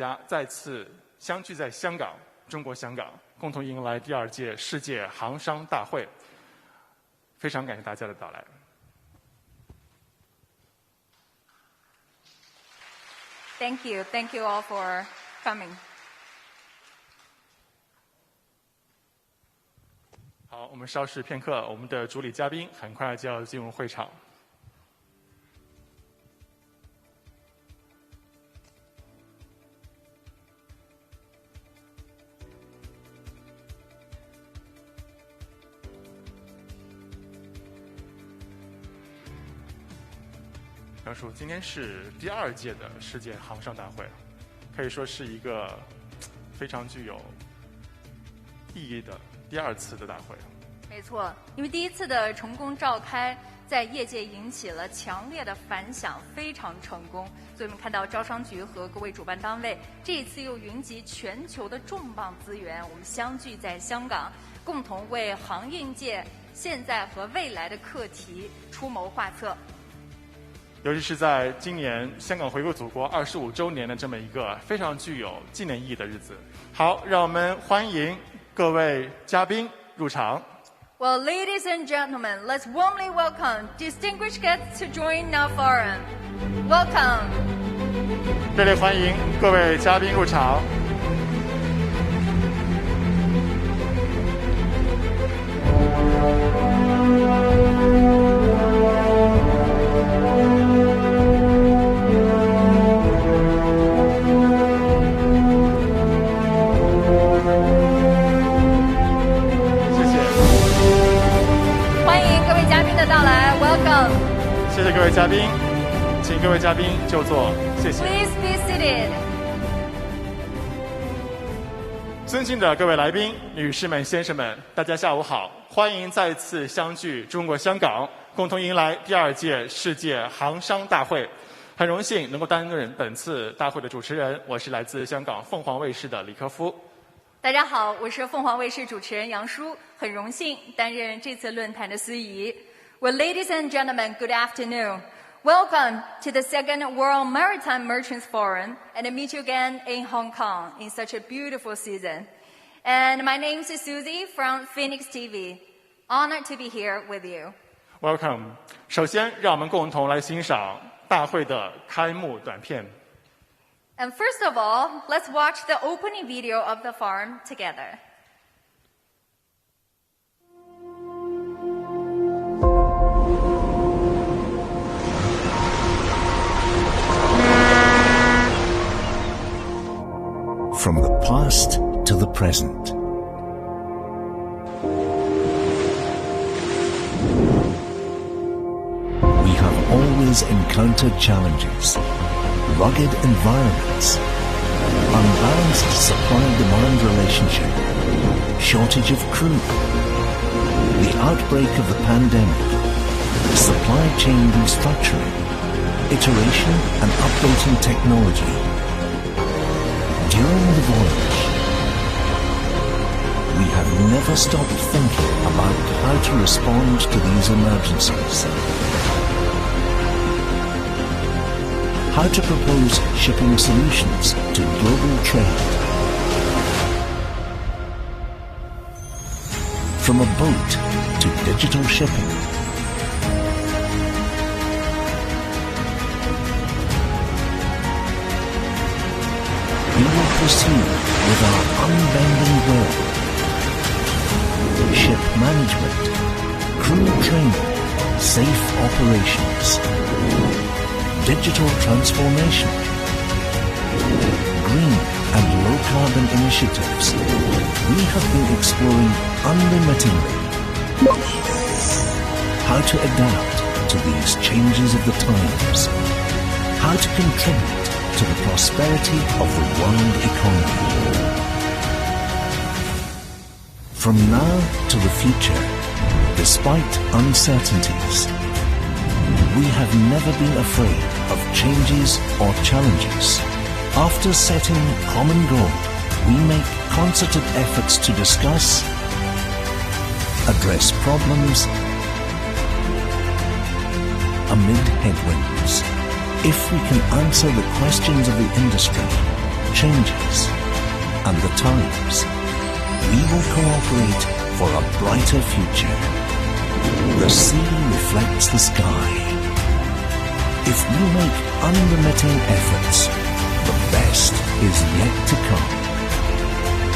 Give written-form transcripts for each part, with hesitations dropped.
家再次相聚在香港，中国香港，共同迎来第2届世界航商大会。非常感谢大家的到来。Thank you all for coming. 好，我们稍事片刻，我们的主礼嘉宾很快就要进入会场。杨叔，今天是第2届的世界航商大会，可以说是一个非常具有意义的第2次的大会。没错，因为第1次的成功召开，在业界引起了强烈的反响，非常成功。所以我们看到招商局和各位主办单位这一次又云集全球的重磅资源，我们相聚在香港，共同为航运界现在和未来的课题出谋划策。尤其是在今年香港回归祖国25周年的这么一个非常具有纪念意义的日子。好，让我们欢迎各位嘉宾入场。Well, ladies and gentlemen, let's warmly welcome distinguished guests to join our forum. Welcome. 热烈欢迎各位嘉宾入场。谢谢各位嘉宾，请各位嘉宾就座，谢谢。 Please be seated. 尊敬的各位来宾、女士们、先生们，大家下午好！欢迎再次相聚中国香港，共同迎来第2届世界航商大会。很荣幸能够担任本次大会的主持人，我是来自香港凤凰卫视的李科夫。大家好，我是凤凰卫视主持人杨舒，很荣幸担任这次论坛的司仪。Well, ladies and gentlemen, good afternoon. Welcome to the 2nd World Maritime Merchants Forum, and I meet you again in Hong Kong in such a beautiful season. And my name is Susie from Phoenix TV. Honored to be here with you. Welcome. 首先，让我们共同来欣赏大会的开幕短片。And first of all, let's watch the opening video of the forum together. From the past to the present. We have always encountered challenges, rugged environments, unbalanced supply-demand relationship, shortage of crew, the outbreak of the pandemic, supply chain restructuring, iteration and updating technology. During the voyage, we have never stopped thinking about how to respond to these emergencies. How to propose shipping solutions to global trade. From a boat to digital shipping. We will proceed with our unbending will. Ship management, crew training, safe operations, digital transformation, green and low-carbon initiatives. We have been exploring unremittingly how to adapt to these changes of the times, how to contribute to the prosperity of the world economy. From now to the future, despite uncertainties, we have never been afraid of changes or challenges. After setting common goal, we make concerted efforts to discuss, address problems amid headwinds. If we can answer the questions of the industry, changes and the times. We will cooperate for a brighter future. The sea reflects the sky. If we make unremitting efforts, the best is yet to come.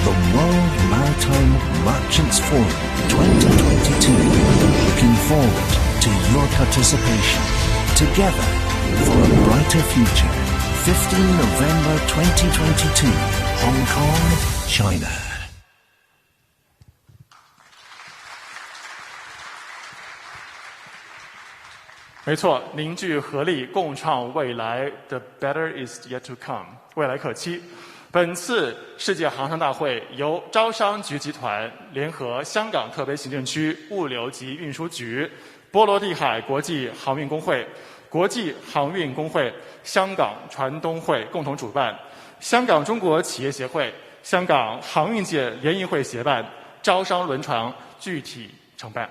The World Maritime Merchants Forum 2022. Looking forward to your participation. Together for a brighter future. 15 November 2022, Hong Kong, China. 没错，凝聚合力，共创未来。The better is yet to come， 未来可期。本次世界航商大会由招商局集团联合香港特别行政区物流及运输局、波罗的海国际航运工会、国际航运工会、香港船东会共同主办，香港中国企业协会、香港航运界联谊会协办，招商轮船具体承办。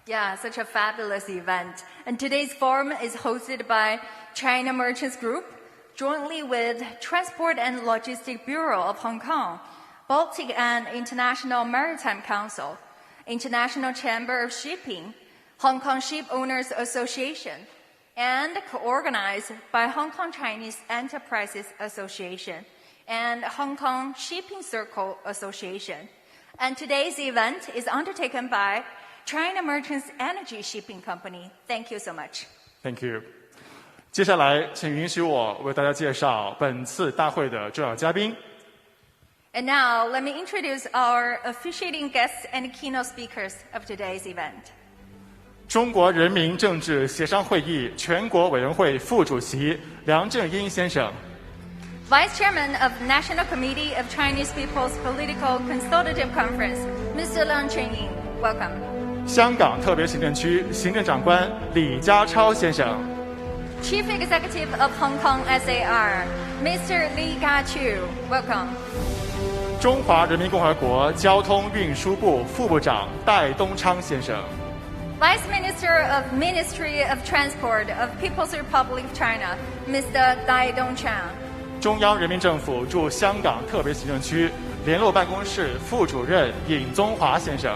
Yeah, such a fabulous event. And today's forum is hosted by China Merchants Group, jointly with Transport and Logistics Bureau of Hong Kong, Baltic and International Maritime Council, International Chamber of Shipping, Hong Kong Ship Owners Association, and co-organized by Hong Kong Chinese Enterprises Association and Hong Kong Shipping Circle Association. And today's event is undertaken by China Merchants Energy Shipping Company. Thank you so much. Thank you. 接下来，请允许我为大家介绍本次大会的重要嘉宾。And now, let me introduce our officiating guests and keynote speakers of today's event. 中国人民政治协商会议全国委员会副主席梁振英先生。Vice Chairman of National Committee of Chinese People's Political Consultative Conference, Mr. Liang Chunyin. Welcome. 香港特别行政区行政长官李家超先生。Chief Executive of Hong Kong SAR, Mr. Li Ka-chiu. Welcome. 中华人民共和国交通运输部副部长戴东昌先生。Vice Minister of Ministry of Transport of People's Republic of China, Mr. Dai Dongchang. 中央人民政府驻香港特别行政区联络办公室副主任尹宗华先生。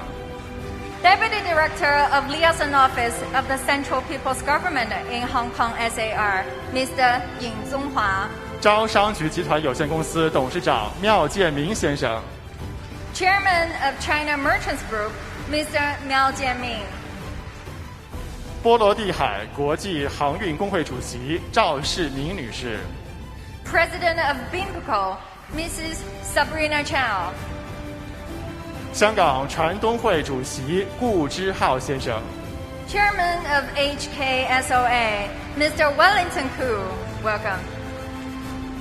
Deputy Director of Liaison Office of the Central People's Government in Hong Kong SAR, Mr. Yin Zonghua. 招商局集团有限公司董事长廖建明先生。Chairman of China Merchants Group, Mr. Miao Jianming. 波罗的海国际航运工会主席赵世明女士。President of BIMCO, Mrs. Sabrina Chow. 香港船东会主席顾之浩先生。Chairman of HKSOA, Mr. Wellington Koo. Welcome.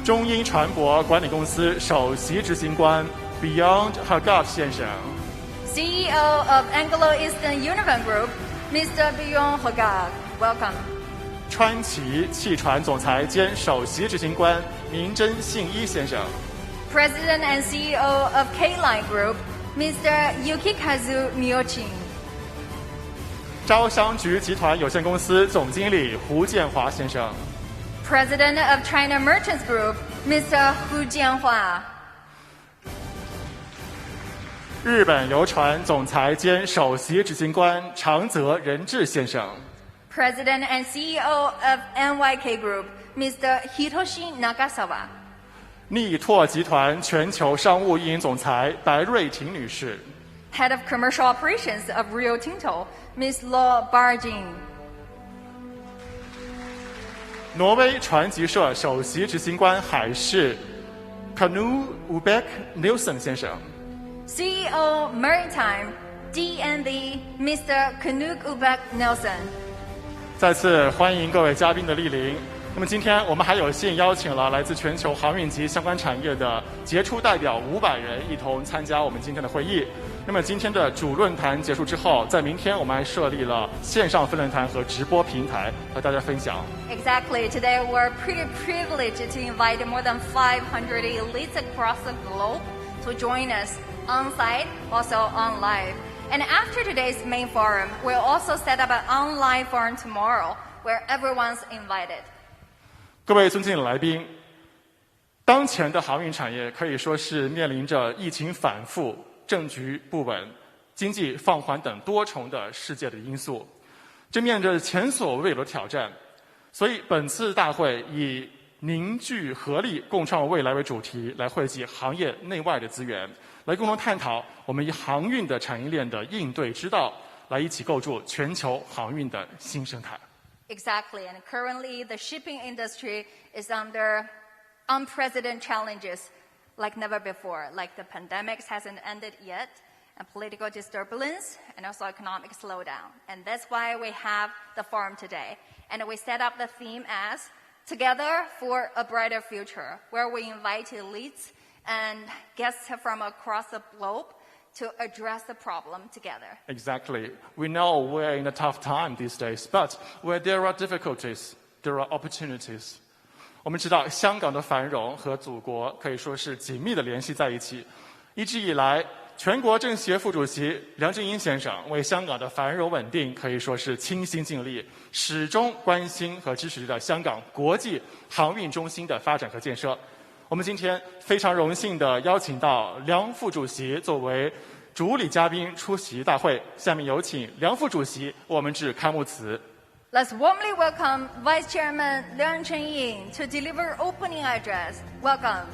中英船舶管理公司首席执行官 Beyond Hagat 先生。CEO of Anglo-Eastern Union Group, Mr. Beyond Hagat. Welcome. 川崎汽船总裁兼首席执行官明真信一先生。President and CEO of K-Line Group, Mr. Yukikazu Miyochin. 招商局集团有限公司总经理胡建华先生。President of China Merchants Group, Mr. Hu Jianhua. 日本邮船总裁兼首席执行官长泽仁志先生。President and CEO of NYK Group, Mr. Hitoshi Nagasawa. 力拓集团全球商务运营总裁白瑞婷女士。Head of Commercial Operations of Rio Tinto, Ms. Law Barjin. 挪威船集社首席执行官海事 Knut Ubek Nielsen 先生。CEO Maritime, DNV, Mr. Knut Ubek Nelson. 再次欢迎各位嘉宾的莅临。那么今天我们还有幸邀请了来自全球航运及相关产业的杰出代表500人一同参加我们今天的会议。那么今天的主论坛结束之后，在明天我们还设立了线上分论坛和直播平台和大家分享。Exactly. Today we're pretty privileged to invite more than 500 elites across the globe to join us on site, also on live. And after today's main forum, we'll also set up an online forum tomorrow where everyone's invited. 各位尊敬的来宾，当前的航运产业可以说是面临着疫情反复、政局不稳、经济放缓等多重的世界的因素，这面着前所未有的挑战。所以本次大会以凝聚合力共创未来为主题，来汇集行业内外的资源，来共同探讨我们以航运的产业链的应对之道，来一起构筑全球航运的新生态。Exactly, and currently the shipping industry is under unprecedented challenges like never before, like the pandemic hasn't ended yet, and political disturbance, and also economic slowdown. And that's why we have the forum today. And we set up the theme as Together for a Brighter Future, where we invite elites and guests from across the globe to address the problem together. Exactly. We know we're in a tough time these days, but where there are difficulties, there are opportunities. 我们知道香港的繁荣和祖国可以说是紧密的联系在一起。一直以来，全国政协副主席梁振英先生为香港的繁荣稳定可以说是倾心尽力，始终关心和支持着香港国际航运中心的发展和建设。我们今天非常荣幸地邀请到梁副主席作为主礼嘉宾出席大会。下面有请梁副主席为我们致开幕词。Let's warmly welcome Vice Chairman Liang Chenying to deliver opening address. Welcome.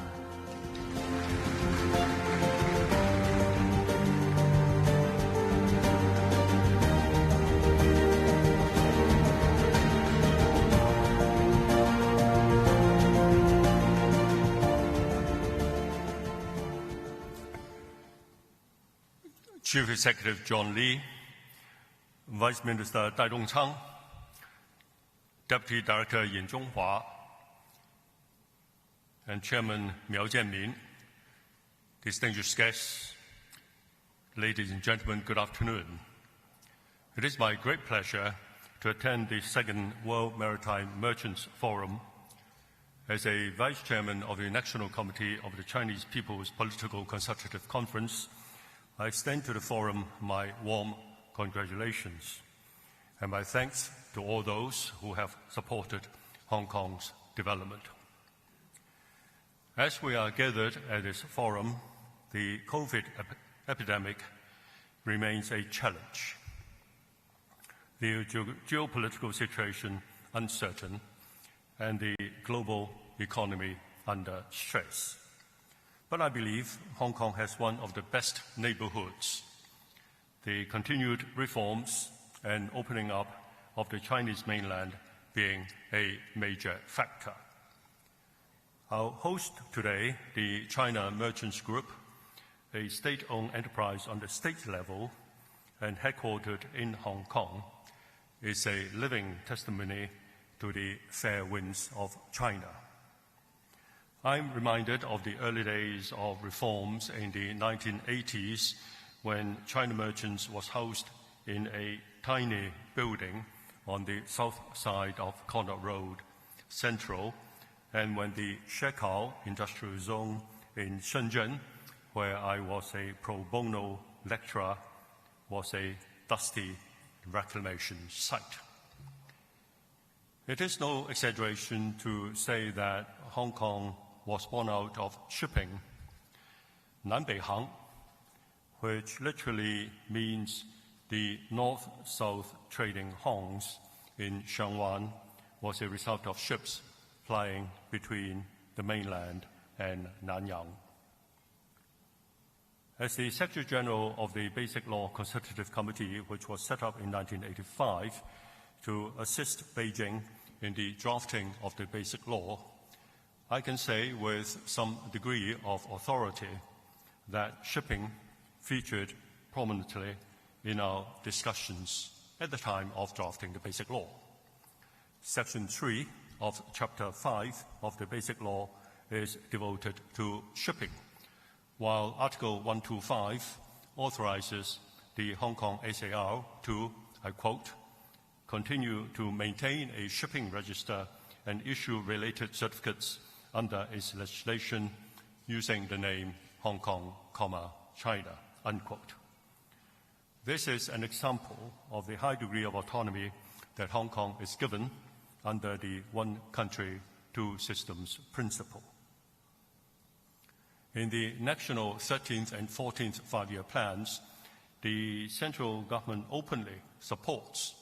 Chief Executive John Lee, Vice Minister Dai Dongchang, Deputy Director Yin Zhonghua, and Chairman Miao Jianmin, distinguished guests, ladies and gentlemen, good afternoon. It is my great pleasure to attend the second World Maritime Merchants Forum. As a Vice Chairman of the National Committee of the Chinese People's Political Consultative Conference, I extend to the forum my warm congratulations and my thanks to all those who have supported Hong Kong's development. As we are gathered at this forum, the COVID epidemic remains a challenge. The geopolitical situation uncertain and the global economy under stress. But I believe Hong Kong has one of the best neighborhoods. The continued reforms and opening up of the Chinese mainland being a major factor. Our host today, the China Merchants Group, a state-owned enterprise on the state level and headquartered in Hong Kong, is a living testimony to the fair winds of China. I'm reminded of the early days of reforms in the 1980s when China Merchants was housed in a tiny building on the south side of Connaught Road, Central, and when the Shekau Industrial Zone in Shenzhen, where I was a pro bono lecturer, was a dusty reclamation site. It is no exaggeration to say that Hong Kong was born out of shipping. Nanbeihang, which literally means the north-south trading hongs in Shangwan, was a result of ships plying between the mainland and Nanyang. As the Secretary General of the Basic Law Consultative Committee, which was set up in 1985 to assist Beijing in the drafting of the Basic Law, I can say with some degree of authority that shipping featured prominently in our discussions at the time of drafting the Basic Law. Section 3 of Chapter 5 of the Basic Law is devoted to shipping, while Article 125 authorizes the Hong Kong SAR to, I quote, continue to maintain a shipping register and issue related certificates under its legislation using the name Hong Kong, China, unquote. This is an example of the high degree of autonomy that Hong Kong is given under the one country, two systems principle. In the national 13th and 14th five-year plans, the central government openly supports,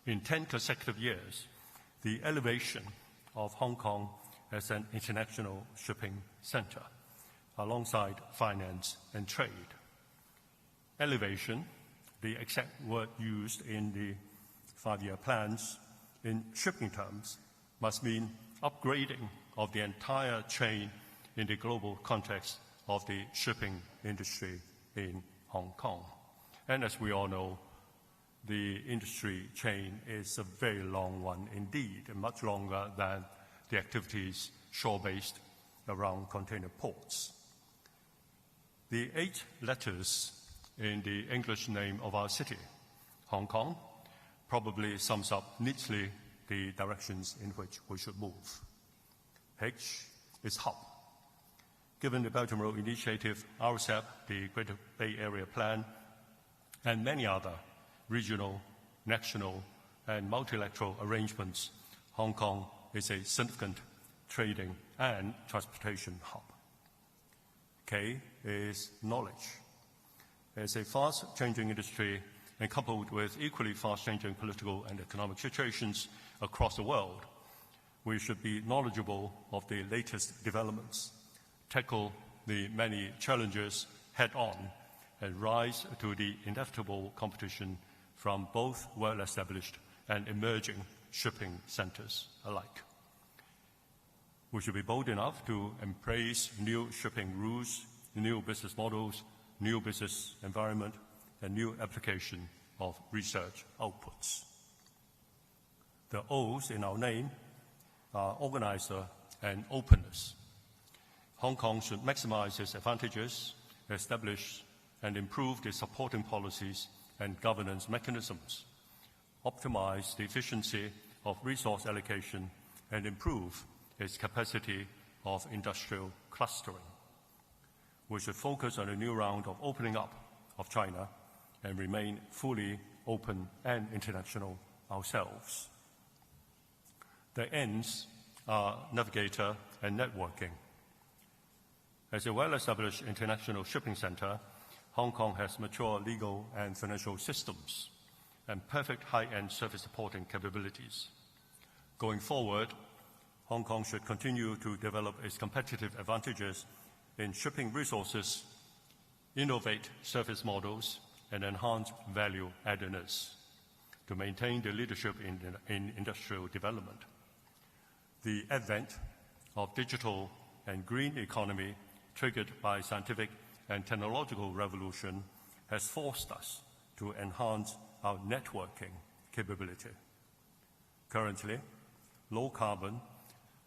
in 10 consecutive years, the elevation of Hong Kong as an international shipping center, alongside finance and trade. Elevation, the exact word used in the five-year plans, in shipping terms, must mean upgrading of the entire chain in the global context of the shipping industry in Hong Kong. And as we all know, the industry chain is a very long one indeed, and much longer than the activities shore-based around container ports. The 8 letters in the English name of our city, Hong Kong, probably sums up neatly the directions in which we should move. H is hub. Given the Belt and Road Initiative, RCEP, the Greater Bay Area Plan, and many other regional, national, and multilateral arrangements, Hong Kong is a significant trading and transportation hub. K is knowledge. As a fast-changing industry and coupled with equally fast-changing political and economic situations across the world, we should be knowledgeable of the latest developments, tackle the many challenges head-on, and rise to the inevitable competition from both well-established and emerging shipping centers alike. We should be bold enough to embrace new shipping rules, new business models, new business environment, and new application of research outputs. The O's in our name are organizer and openness. Hong Kong should maximize its advantages, establish and improve the supporting policies and governance mechanisms, optimize the efficiency of resource allocation, and improve its capacity of industrial clustering. We should focus on a new round of opening up of China and remain fully open and international ourselves. The N's are navigator and networking. As a well-established international shipping center, Hong Kong has mature legal and financial systems and perfect high-end service supporting capabilities. Going forward, Hong Kong should continue to develop its competitive advantages in shipping resources, innovate service models, and enhance value addedness to maintain the leadership in industrial development. The advent of digital and green economy triggered by scientific and technological revolution has forced us to enhance our networking capability. Currently, low carbon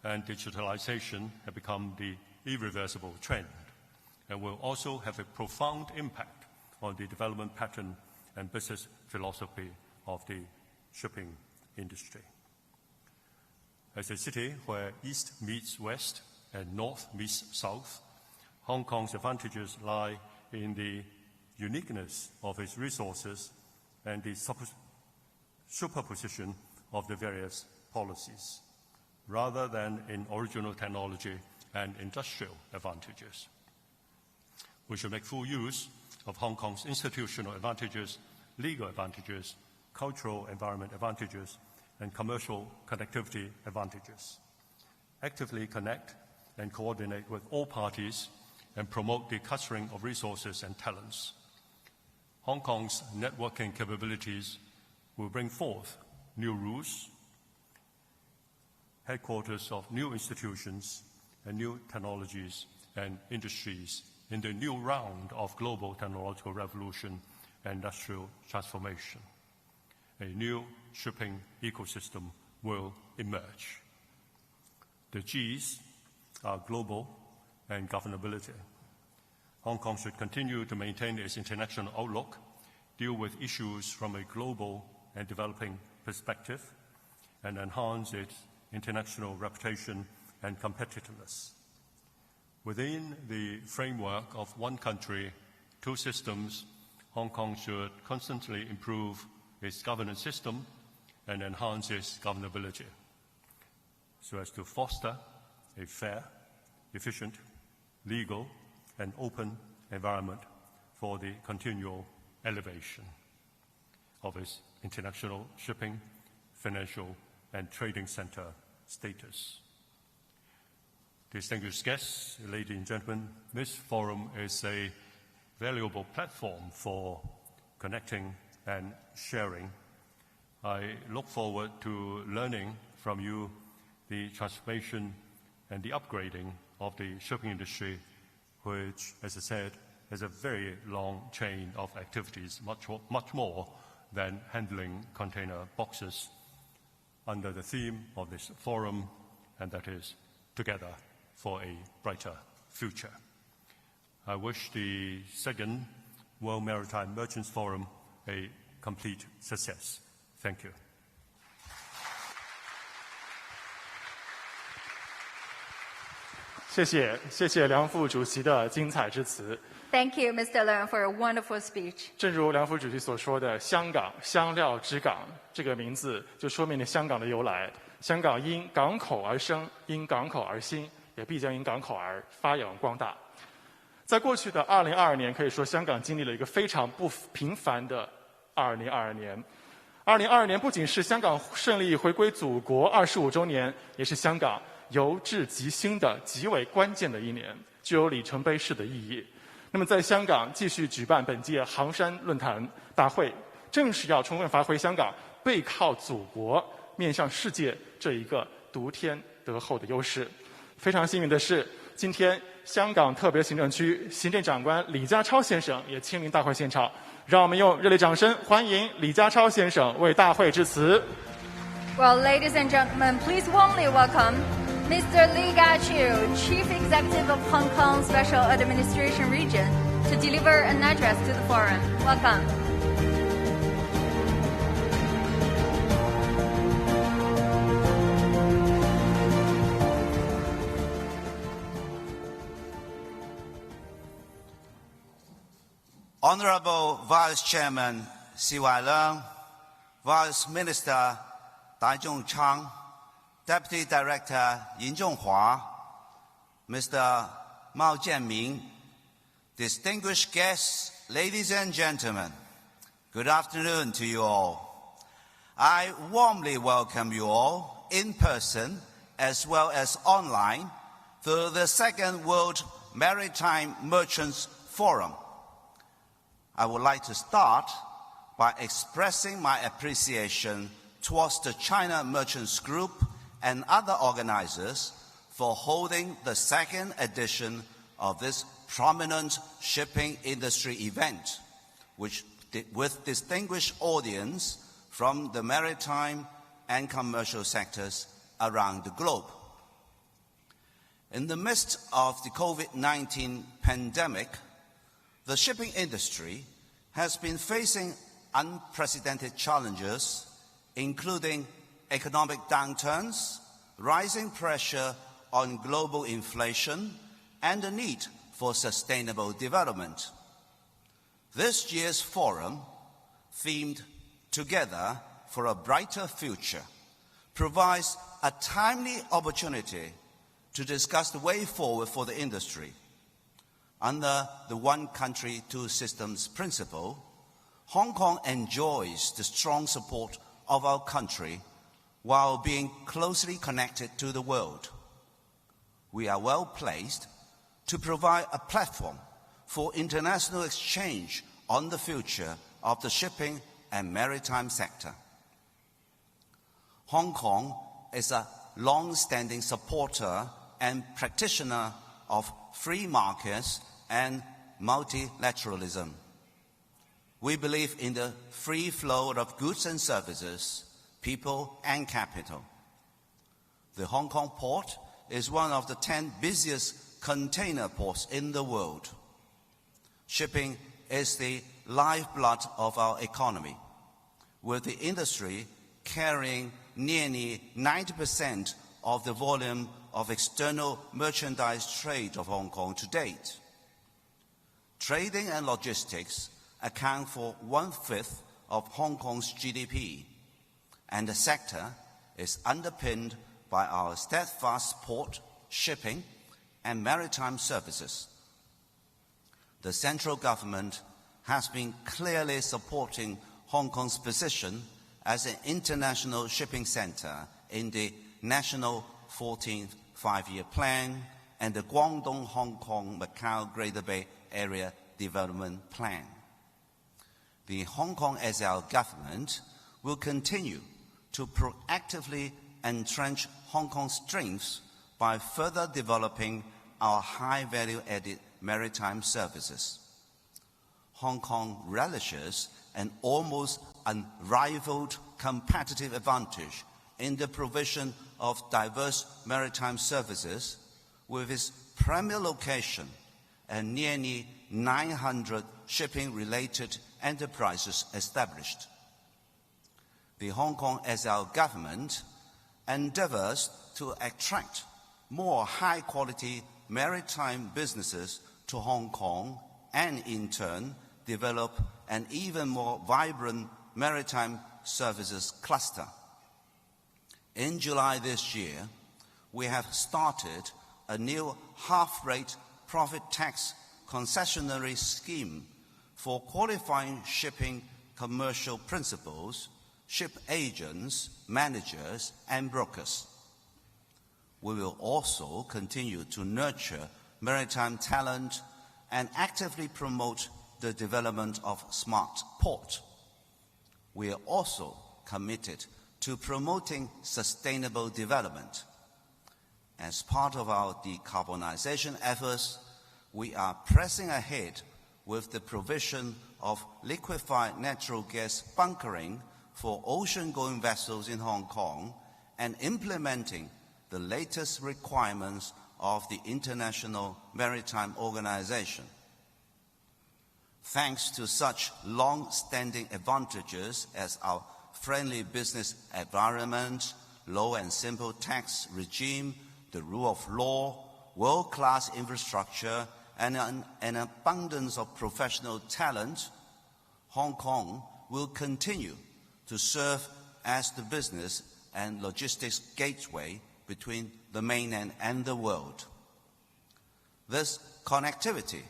and digitalization have become the irreversible trend and will also have a profound impact on the development pattern and business philosophy of the shipping industry. As a city where East meets West and North meets South, Hong Kong's advantages lie in the uniqueness of its resources and the superposition of the various policies, rather than in original technology and industrial advantages. We should make full use of Hong Kong's institutional advantages, legal advantages, cultural environment advantages, and commercial connectivity advantages. Actively connect and coordinate with all parties and promote the clustering of resources and talents. Hong Kong's networking capabilities will bring forth new rules, headquarters of new institutions, and new technologies and industries in the new round of global technological revolution and industrial transformation. A new shipping ecosystem will emerge. The G's are global and governability. Hong Kong should continue to maintain its international outlook, deal with issues from a global and developing perspective, and enhance its international reputation and competitiveness. Within the framework of one country, two systems, Hong Kong should constantly improve its governance system and enhance its governability so as to foster a fair, efficient, legal, and open environment for the continual elevation of its international shipping, financial, and trading center status. Distinguished guests, ladies and gentlemen, this forum is a valuable platform for connecting and sharing. I look forward to learning from you the transformation and the upgrading of the shipping industry, which, as I said, has a very long chain of activities, much more than handling container boxes, under the theme of this forum, and that is Together for a Brighter Future. I wish the second World Maritime Merchants Forum a complete success. Thank you. 谢谢梁副主席的精彩致辞。Thank you, Mr. Leung, for a wonderful speech. 正如梁副主席所说的，香港香料之港这个名字就说明了香港的由来。香港因港口而生，因港口而兴，也必将因港口而发扬光大。在过去的2022年，可以说香港经历了一个非常不平凡的2022年。2022年不仅是香港胜利回归祖国25周年，也是香港由治及兴的极为关键的一年，具有里程碑式的意义。那么，在香港继续举办本届杭山论坛大会，正是要充分发挥香港背靠祖国、面向世界这一个独天独厚的优势。非常幸运的是，今天香港特别行政区行政长官李家超先生也亲临大会现场，让我们用热烈掌声欢迎李家超先生为大会致辞。Well, ladies and gentlemen, please warmly welcome Mr. Li Ka-chiu, Chief Executive of Hong Kong Special Administration Region, to deliver an address to the forum. Welcome. Honorable Vice Chairman C.Y. Leung, Vice Minister Dai Zhongchang, Deputy Director Yin Zhonghua, Mr. Mao Jianming, distinguished guests, ladies and gentlemen, good afternoon to you all. I warmly welcome you all in person as well as online to the Second World Maritime Merchants Forum. I would like to start by expressing my appreciation towards the China Merchants Group and other organizers for holding the second edition of this prominent shipping industry event, with distinguished audience from the maritime and commercial sectors around the globe. In the midst of the COVID-19 pandemic, the shipping industry has been facing unprecedented challenges, including economic downturns, rising pressure on global inflation, and the need for sustainable development. This year's forum, themed Together for a Brighter Future, provides a timely opportunity to discuss the way forward for the industry. Under the one country, two systems principle, Hong Kong enjoys the strong support of our country while being closely connected to the world. We are well placed to provide a platform for international exchange on the future of the shipping and maritime sector. Hong Kong is a long-standing supporter and practitioner of free markets and multilateralism. We believe in the free flow of goods and services, people and capital. The Hong Kong port is one of the 10 busiest container ports in the world. Shipping is the lifeblood of our economy, with the industry carrying nearly 90% of the volume of external merchandise trade of Hong Kong to date. Trading and logistics account for 1/5 of Hong Kong's GDP, and the sector is underpinned by our steadfast port, shipping, and maritime services. The central government has been clearly supporting Hong Kong's position as an international shipping center in the National 14th Five-Year Plan and the Guangdong Hong Kong Macau Greater Bay Area Development Plan. The Hong Kong SAR government will continue to proactively entrench Hong Kong's strengths by further developing our high value-added maritime services. Hong Kong relishes an almost unrivaled competitive advantage in the provision of diverse maritime services with its premier location and nearly 900 shipping-related enterprises established. The Hong Kong SAR government endeavors to attract more high-quality maritime businesses to Hong Kong and, in turn, develop an even more vibrant maritime services cluster. In July this year, we have started a new half-rate profit tax concessionary scheme for qualifying shipping commercial principals, ship agents, managers, and brokers. We will also continue to nurture maritime talent and actively promote the development of smart port. We are also committed to promoting sustainable development. As part of our decarbonization efforts, we are pressing ahead with the provision of liquefied natural gas bunkering for ocean-going vessels in Hong Kong and implementing the latest requirements of the International Maritime Organization. Thanks to such long-standing advantages as our friendly business environment, low and simple tax regime, the rule of law, world-class infrastructure, and an abundance of professional talent, Hong Kong will continue to serve as the business and logistics gateway between the mainland and the world. This connectivity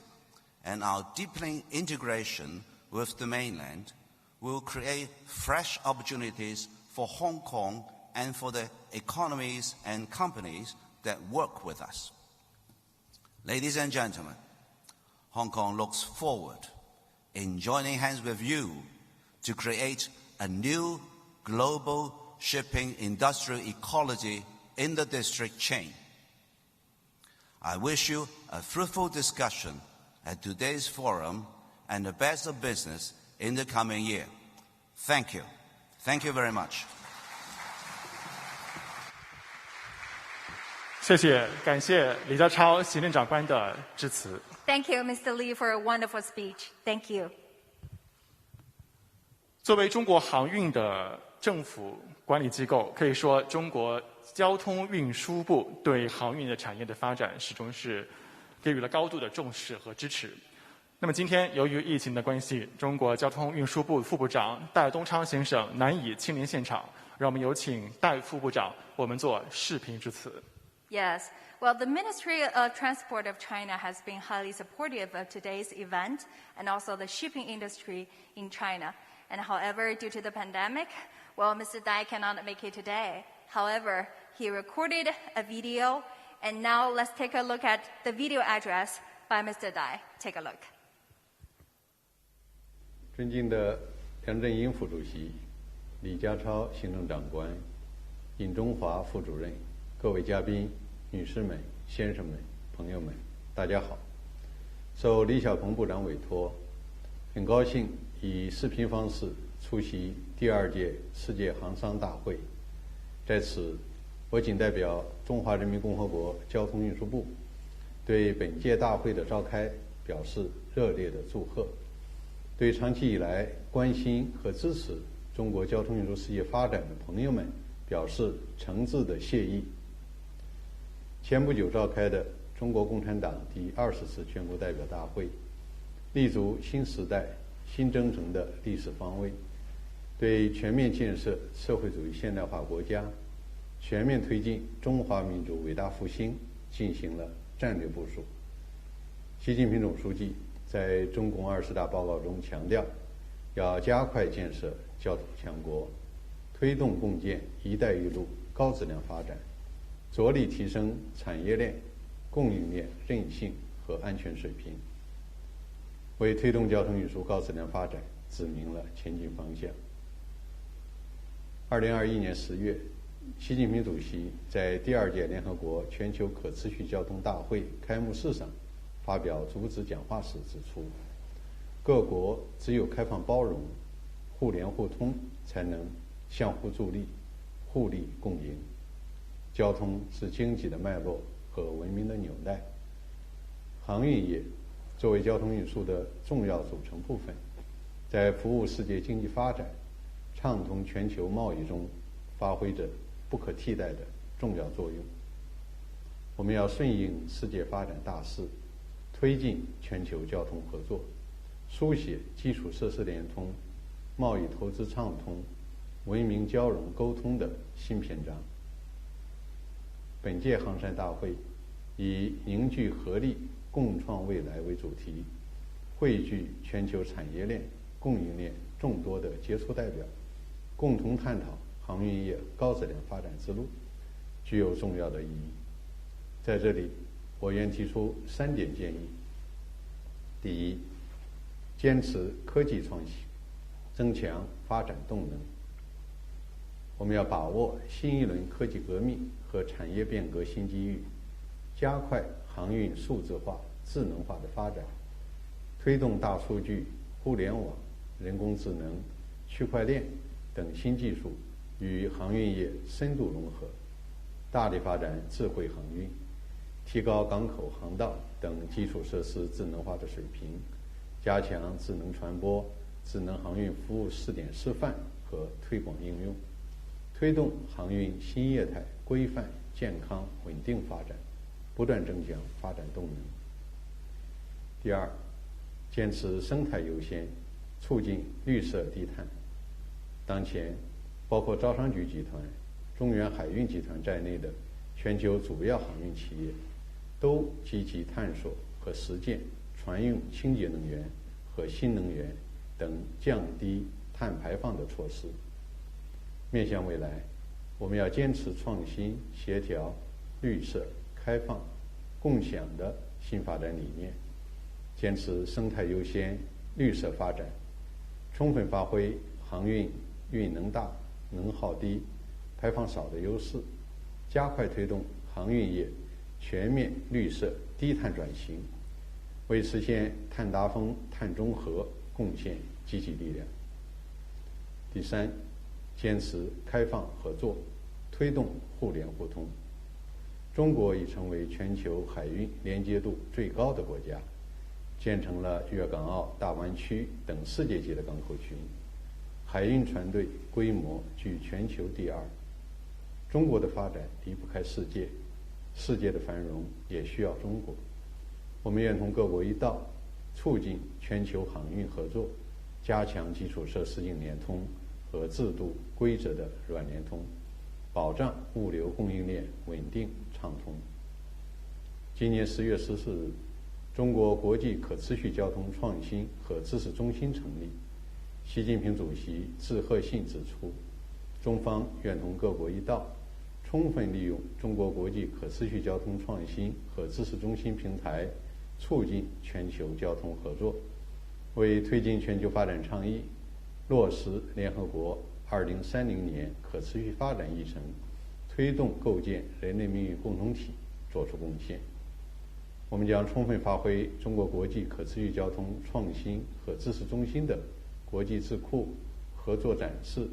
and our deepening integration with the mainland will create fresh opportunities for Hong Kong and for the economies and companies that work with us. Ladies and gentlemen, Hong Kong looks forward in joining hands with you to create a new global shipping industrial ecology in the district chain. I wish you a fruitful discussion at today's forum and the best of business in the coming year. Thank you. Thank you very much. 谢谢，感谢李家超行政长官的致辞。Thank you, Mr. Lee, for a wonderful speech. Thank you. 作为中国航运的政府管理机构，可以说中国交通运输部对航运的产业的发展始终是给予了高度的重视和支持。那么今天由于疫情的关系，中国交通运输部副部长戴东昌先生难以亲临现场，让我们有请戴副部长我们做视频致辞。Yes. Well, the Ministry of Transport of China has been highly supportive of today's event and also the shipping industry in China. And however, due to the pandemic, well, Mr. Dai cannot make it today. However, he recorded a video, and now let's take a look at the video address by Mr. Dai. Take a look. 尊敬的梁振英副主席、李家超行政长官、尹中华副主任、各位嘉宾、女士们、先生们、朋友们，大家好。受李小鹏部长委托，很高兴以视频方式出席第2届世界航商大会。在此，我谨代表中华人民共和国交通运输部，对本届大会的召开表示热烈的祝贺，对长期以来关心和支持中国交通运输事业发展的朋友们表示诚挚的谢意。前不久召开的中国共产党第20次全国代表大会，立足新时代新征程的历史方位，对全面建设社会主义现代化国家、全面推进中华民族伟大复兴进行了战略部署。习近平总书记在中共20大报告中强调，要加快建设交通强国，推动共建“一带一路”高质量发展，着力提升产业链、供应链韧性和安全水平，为推动交通运输高质量发展指明了前进方向。2021年10月，习近平主席在第2届联合国全球可持续交通大会开幕式上发表主旨讲话时指出，各国只有开放包容、互联互通，才能相互助力、互利共赢。交通是经济的脉络和文明的纽带。航运业作为交通运输的重要组成部分，在服务世界经济发展、畅通全球贸易中发挥着不可替代的重要作用。我们要顺应世界发展大势，推进全球交通合作，书写基础设施联通、贸易投资畅通、文明交融沟通的新篇章。本届航山大会以凝聚合力、共创未来为主题，汇聚全球产业链、供应链众多的杰出代表，共同探讨航运业高质量发展之路，具有重要的意义。在这里，我愿提出3点建议。第一，坚持科技创新，增强发展动能。我们要把握新一轮科技革命和产业变革新机遇，加快航运数字化、智能化的发展，推动大数据、互联网、人工智能、区块链等新技术与航运业深度融合，大力发展智慧航运，提高港口、航道等基础设施智能化的水平，加强智能传播、智能航运服务试点示范和推广应用，推动航运新业态规范、健康、稳定发展，不断增强发展动能。第二，坚持生态优先，促进绿色低碳。当前，包括招商局集团、中原海运集团在内的全球主要航运企业，都积极探索和实践船用清洁能源和新能源等降低碳排放的措施。面向未来，我们要坚持创新、协调、绿色、开放、共享的新发展理念，坚持生态优先、绿色发展，充分发挥航运运能大、能耗低、排放少的优势，加快推动航运业全面绿色低碳转型，为实现碳达峰、碳中和贡献积极力量。第三，坚持开放合作，推动互联互通。中国已成为全球海运连接度最高的国家，建成了粤港澳大湾区等世界级的港口群，海运船队规模居全球第2。中国的发展离不开世界，世界的繁荣也需要中国。我们愿同各国一道，促进全球航运合作，加强基础设施硬联通和制度规则的软联通，保障物流供应链稳定畅通。今年10月14日，中国国际可持续交通创新和知识中心成立。习近平主席致贺信指出，中方愿同各国一道，充分利用中国国际可持续交通创新和知识中心平台，促进全球交通合作，为推进全球发展倡议，落实联合国2030年可持续发展议程，推动构建人类命运共同体作出贡献。我们将充分发挥中国国际可持续交通创新和知识中心的国际智库、合作展示、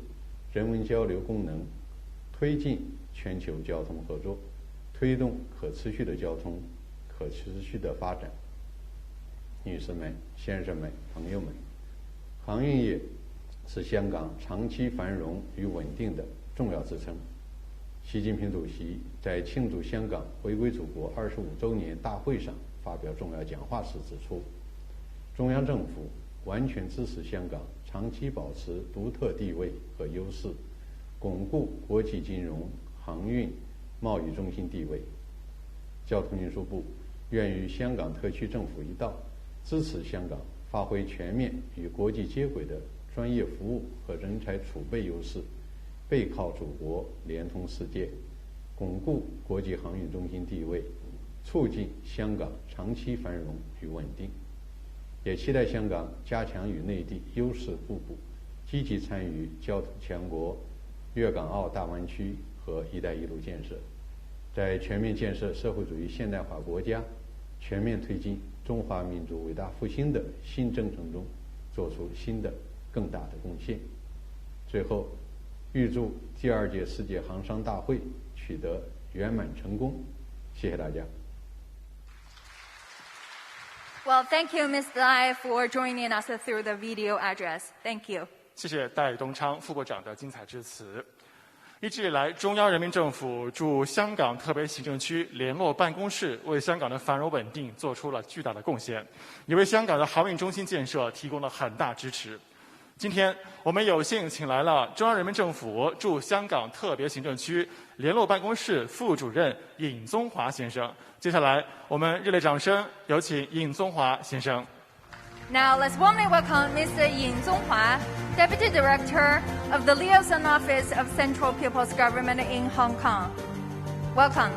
人文交流功能，推进全球交通合作，推动可持续的交通、可持续的发展。女士们、先生们、朋友们，航运业是香港长期繁荣与稳定的重要支撑。习近平主席在庆祝香港回归祖国25周年大会上发表重要讲话时指出，中央政府完全支持香港长期保持独特地位和优势，巩固国际金融、航运、贸易中心地位。交通运输部愿与香港特区政府一道，支持香港发挥全面与国际接轨的专业服务和人才储备优势，背靠祖国，连通世界，巩固国际航运中心地位，促进香港长期繁荣与稳定。也期待香港加强与内地优势互补，积极参与交通强国、粤港澳大湾区和“一带一路”建设，在全面建设社会主义现代化国家、全面推进中华民族伟大复兴的新征程中，做出新的更大的贡献。最后，预祝第2届世界航商大会取得圆满成功。谢谢大家。Well, thank you, Ms. Lai, for joining us through the video address. Thank you. 谢谢戴东昌副部长的精彩致辞。一直以来，中央人民政府驻香港特别行政区联络办公室为香港的繁荣稳定做出了巨大的贡献，也为香港的航运中心建设提供了很大支持。今天我们有幸请来了中央人民政府驻香港特别行政区联络办公室副主任尹宗华先生。接下来，我们热烈掌声有请尹宗华先生。Now, let's warmly welcome Mr. Yin Zonghua, Deputy Director of the Liaison Office of Central People's Government in Hong Kong. Welcome.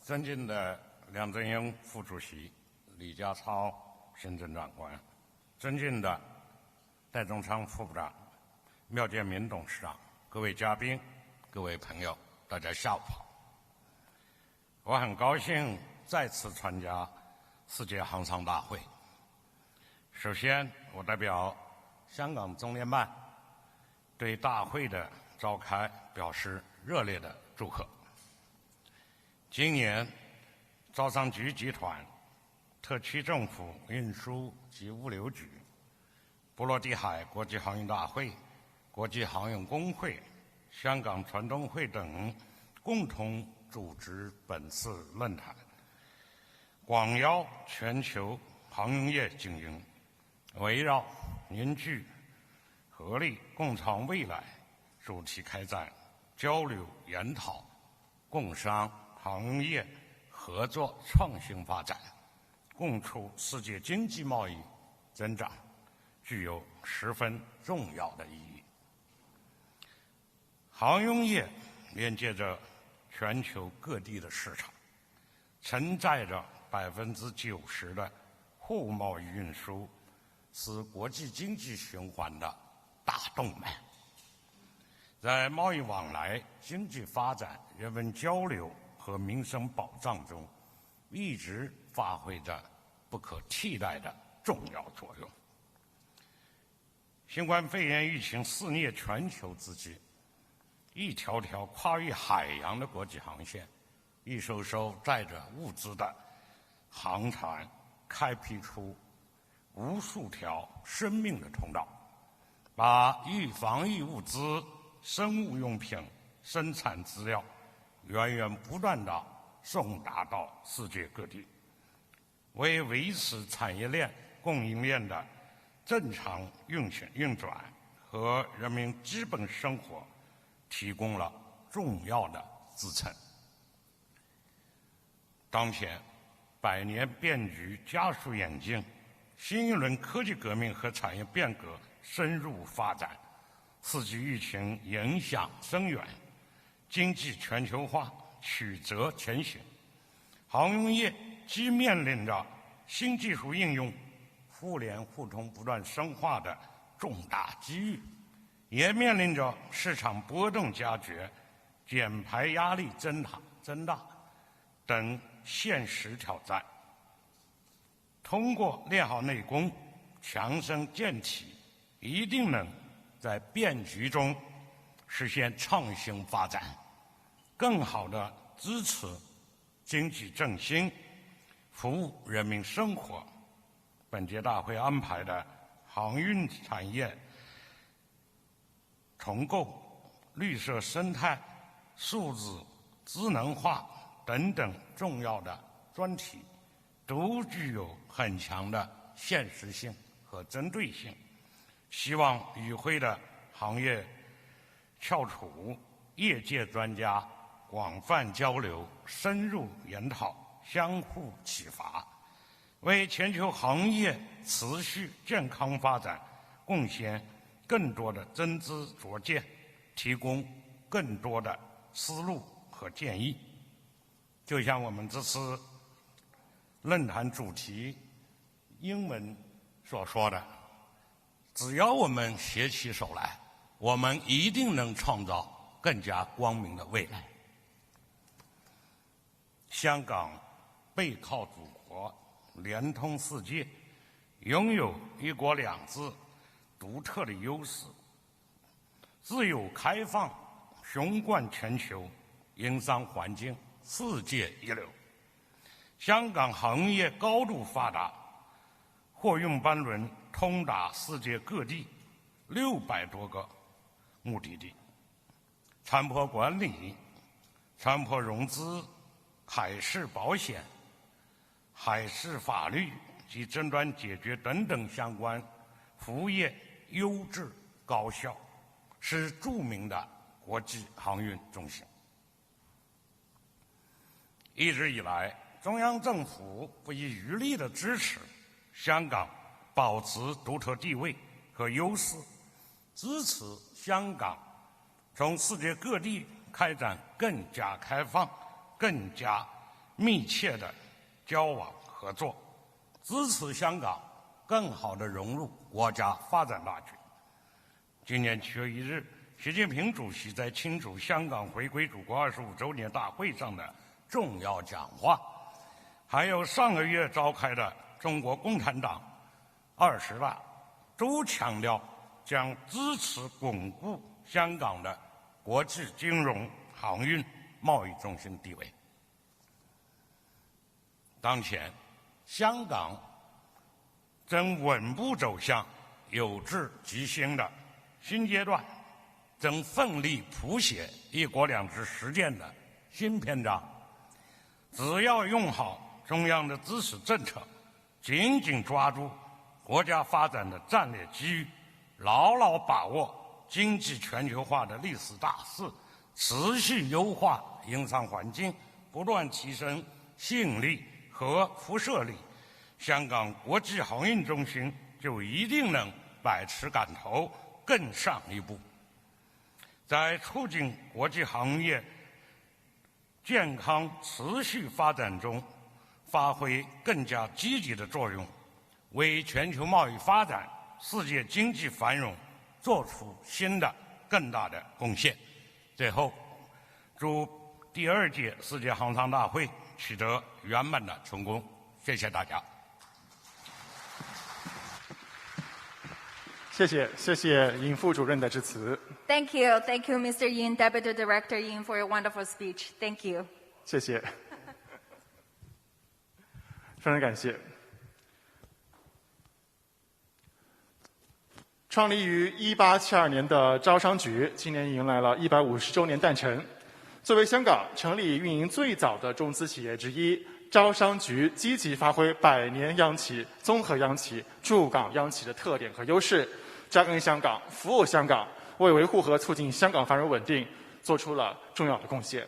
"尊敬的梁振英副主席、李家超行政长官，尊敬的戴宗昌副部长、廖建民董事长，各位嘉宾、各位朋友，大家下午好。我很高兴再次参加世界航商大会。首先，我代表香港中联办对大会的召开表示热烈的祝贺。今年，招商局集团、特区政府运输及物流局、波罗的海国际航运大会、国际航运工会、香港船东会等共同组织本次论坛，广邀全球航运业精英，围绕凝聚合力共创未来主题开展交流研讨、共商航运业合作创新发展，共促世界经济贸易增长，具有十分重要的意义。航运业连接着全球各地的市场，承载着90%的货物贸易运输，是国际经济循环的大动脉。在贸易往来、经济发展、人文交流和民生保障中，一直发挥着不可替代的重要作用。新冠肺炎疫情肆虐全球之际，一条条跨越海洋的国际航线，一艘艘载着物资的航船，开辟出无数条生命的通道，把防疫物资、生物用品、生产资料源源不断地送达到世界各地，为维持产业链、供应链的正常运转和人民基本生活提供了重要的支撑。当前，100年变局加速演进，新一轮科技革命和产业变革深入发展，刺激疫情影响深远，经济全球化曲折前行。航运业既面临着新技术应用、互联互通不断深化的重大机遇，也面临着市场波动加剧、减排压力增大等现实挑战。通过练好内功、强身健体，一定能在变局中实现创新发展，更好地支持经济振兴，服务人民生活。本届大会安排的航运产业重构、绿色生态、数字智能化等等重要的专题，都具有很强的现实性和针对性，希望与会的行业翘楚、业界专家广泛交流、深入研讨、相互启发，为全球行业持续健康发展贡献更多的真知灼见，提供更多的思路和建议。就像我们这次论坛主题英文所说的，只要我们携起手来，我们一定能创造更加光明的未来。香港背靠祖国，连通世界，拥有一国两制独特的优势，自由开放，雄冠全球，营商环境世界一流。香港行业高度发达，货运班轮通达世界各地600多个目的地，船舶管理、船舶融资、海事保险、海事法律及争端解决等等相关服务业优质高效，是著名的国际航运中心。一直以来，中央政府不遗余力地支持香港保持独特地位和优势，支持香港从世界各地开展更加开放、更加密切的交往合作，支持香港更好地融入国家发展大局。今年7月1日，习近平主席在庆祝香港回归祖国25周年大会上的重要讲话，还有上个月召开的中国共产党20大，都强调将支持巩固香港的国际金融、航运、贸易中心地位。当前，香港正稳步走向有志即兴的新阶段，正奋力谱写一国两制实践的新篇章。只要用好中央的支持政策，紧紧抓住国家发展的战略机遇，牢牢把握经济全球化的历史大势，持续优化营商环境，不断提升吸引力和辐射力，香港国际航运中心就一定能百尺竿头，更上一步。在促进国际行业健康持续发展中发挥更加积极的作用，为全球贸易发展、世界经济繁荣做出新的更大的贡献。最后，祝第2届世界航商大会取得圆满的成功。谢谢大家。谢谢尹副主任的致辞。Thank you, Mr. Yin, Deputy Director Yin, for your wonderful speech. Thank you. 谢谢，非常感谢。创立于1872年的招商局，今年迎来了150周年诞辰。作为香港成立运营最早的中资企业之一，招商局积极发挥百年央企、综合央企、驻港央企的特点和优势，扎根香港，服务香港，为维护和促进香港繁荣稳定做出了重要的贡献。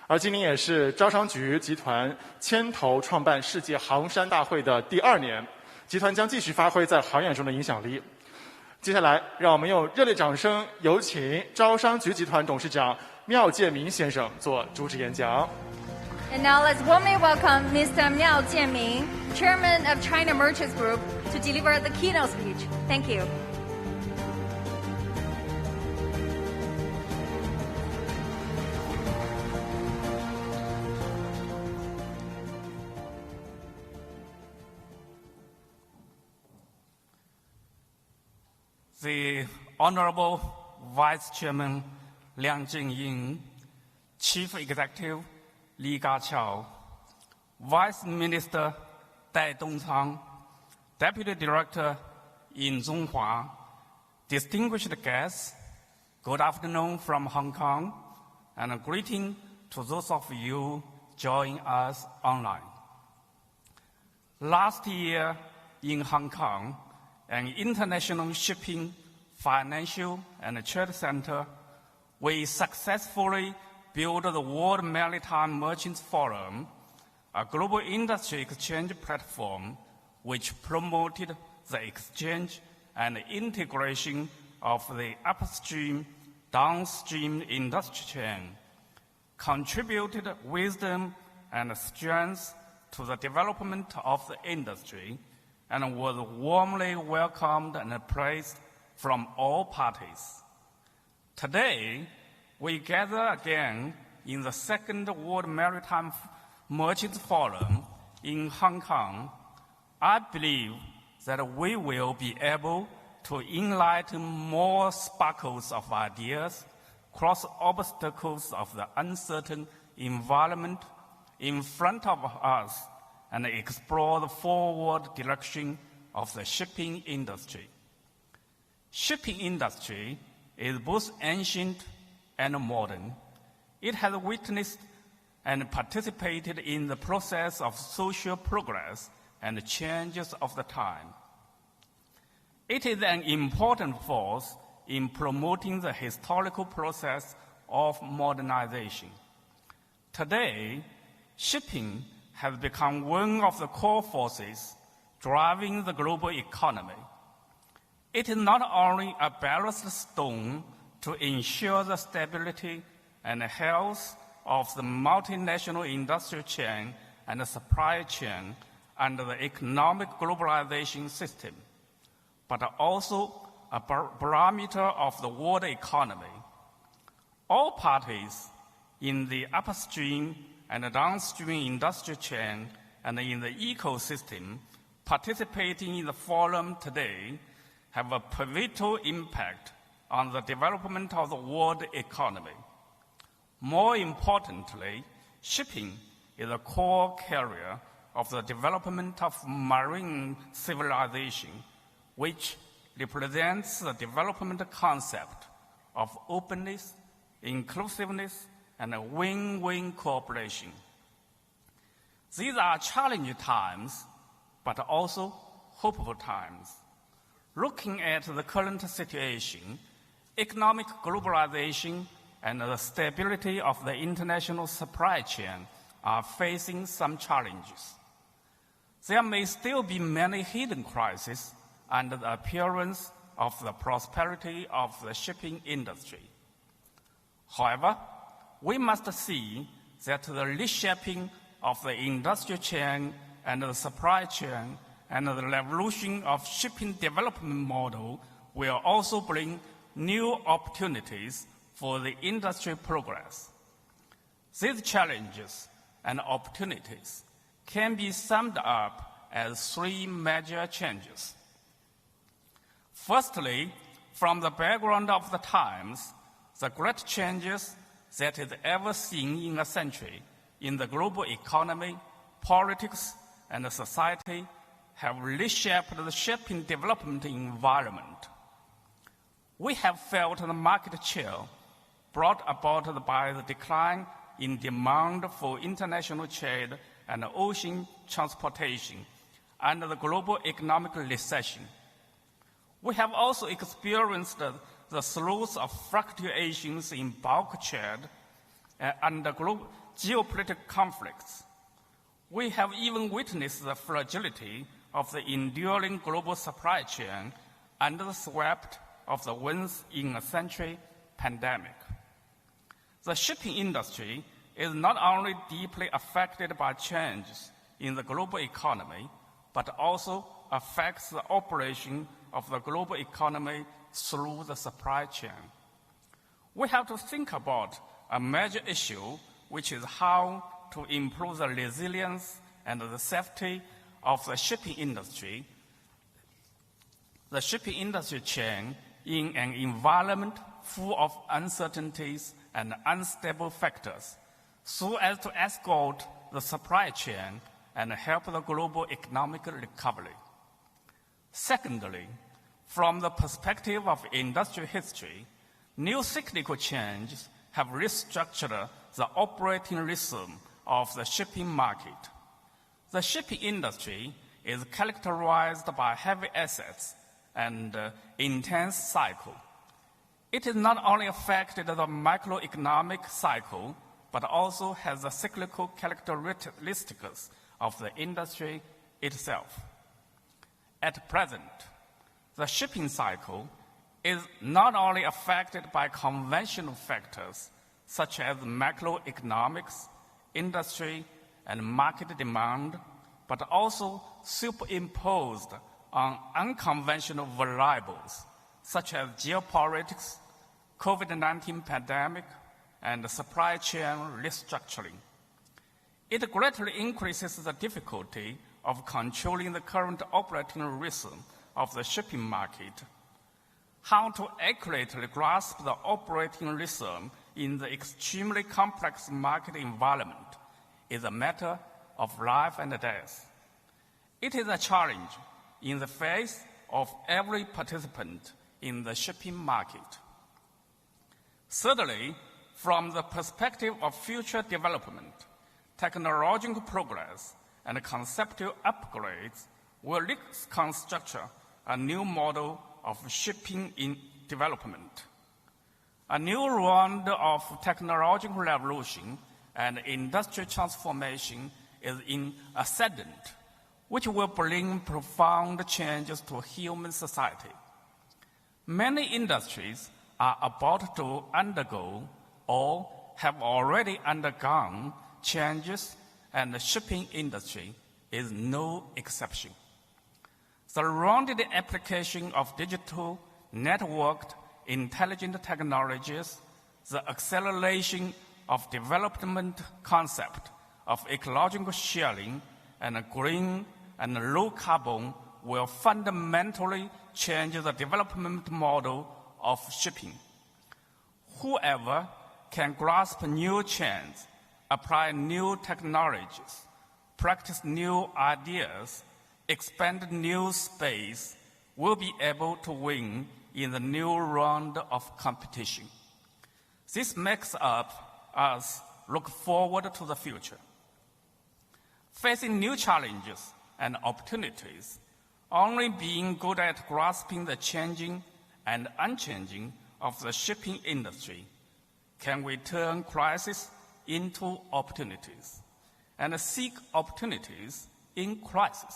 而今年也是招商局集团牵头创办世界航山大会的第2年，集团将继续发挥在航业中的影响力。接下来，让我们用热烈掌声有请招商局集团董事长廖建明先生做主旨演讲。And now let's warmly welcome Mr. Miao Jianming, Chairman of China Merchants Group, to deliver the keynote speech. Thank you. The Honorable Vice Chairman Liang Jingying, Chief Executive Li Ka-chiao, Vice Minister Dai Dongchang, Deputy Director Yin Zhonghua, distinguished guests, good afternoon from Hong Kong, and a greeting to those of you joining us online. Last year in Hong Kong, an international shipping, financial, and trade center, we successfully built the World Maritime Merchants Forum, a global industry exchange platform which promoted the exchange and integration of the upstream, downstream industry chain, contributed wisdom and strength to the development of the industry, and was warmly welcomed and praised from all parties. Today, we gather again in the Second World Maritime Merchants Forum in Hong Kong. I believe that we will be able to enlighten more sparkles of ideas, cross obstacles of the uncertain environment in front of us, and explore the forward direction of the shipping industry. Shipping industry is both ancient and modern. It has witnessed and participated in the process of social progress and changes of the time. It is an important force in promoting the historical process of modernization. Today, shipping has become one of the core forces driving the global economy. It is not only a ballast stone to ensure the stability and health of the multinational industrial chain and the supply chain under the economic globalization system, but also a barometer of the world economy. All parties in the upstream and downstream industrial chain and in the ecosystem participating in the forum today have a pivotal impact on the development of the world economy. More importantly, shipping is a core carrier of the development of marine civilization, which represents the development concept of openness, inclusiveness, and a win-win cooperation. These are challenging times, but also hopeful times. Looking at the current situation, economic globalization and the stability of the international supply chain are facing some challenges. There may still be many hidden crises under the appearance of the prosperity of the shipping industry. However, we must see that the reshaping of the industrial chain and the supply chain and the revolution of shipping development model will also bring new opportunities for the industry progress. These challenges and opportunities can be summed up as three major changes. Firstly, from the background of the times, the great changes that is ever seen in a century in the global economy, politics, and society have reshaped the shipping development environment. We have felt the market chill brought about by the decline in demand for international trade and ocean transportation under the global economic recession. We have also experienced the slows of fluctuations in bulk trade and global geopolitical conflicts. We have even witnessed the fragility of the enduring global supply chain under the swept of the once-in-a-century pandemic. The shipping industry is not only deeply affected by changes in the global economy, but also affects the operation of the global economy through the supply chain. We have to think about a major issue, which is how to improve the resilience and the safety of the shipping industry chain in an environment full of uncertainties and unstable factors, so as to escort the supply chain and help the global economic recovery. Secondly, from the perspective of industrial history, new cyclical changes have restructured the operating rhythm of the shipping market. The shipping industry is characterized by heavy assets and intense cycle. It is not only affected the macroeconomic cycle, but also has the cyclical characteristics of the industry itself. At present, the shipping cycle is not only affected by conventional factors such as macroeconomics, industry, and market demand, but also superimposed on unconventional variables such as geopolitics, COVID-19 pandemic, and supply chain restructuring. It greatly increases the difficulty of controlling the current operating rhythm of the shipping market. How to accurately grasp the operating rhythm in the extremely complex market environment is a matter of life and death. It is a challenge in the face of every participant in the shipping market. Certainly, from the perspective of future development, technological progress and conceptual upgrades will reconstruct a new model of shipping in development. A new round of technological revolution and industrial transformation is in ascendant, which will bring profound changes to human society. Many industries are about to undergo or have already undergone changes, and the shipping industry is no exception. The rounded application of digital, networked, intelligent technologies, the acceleration of development concept of ecological sharing and green and low carbon will fundamentally change the development model of shipping. Whoever can grasp new trends, apply new technologies, practice new ideas, expand new space, will be able to win in the new round of competition. This makes us look forward to the future. Facing new challenges and opportunities, only being good at grasping the changing and unchanging of the shipping industry can we turn crises into opportunities and seek opportunities in crisis.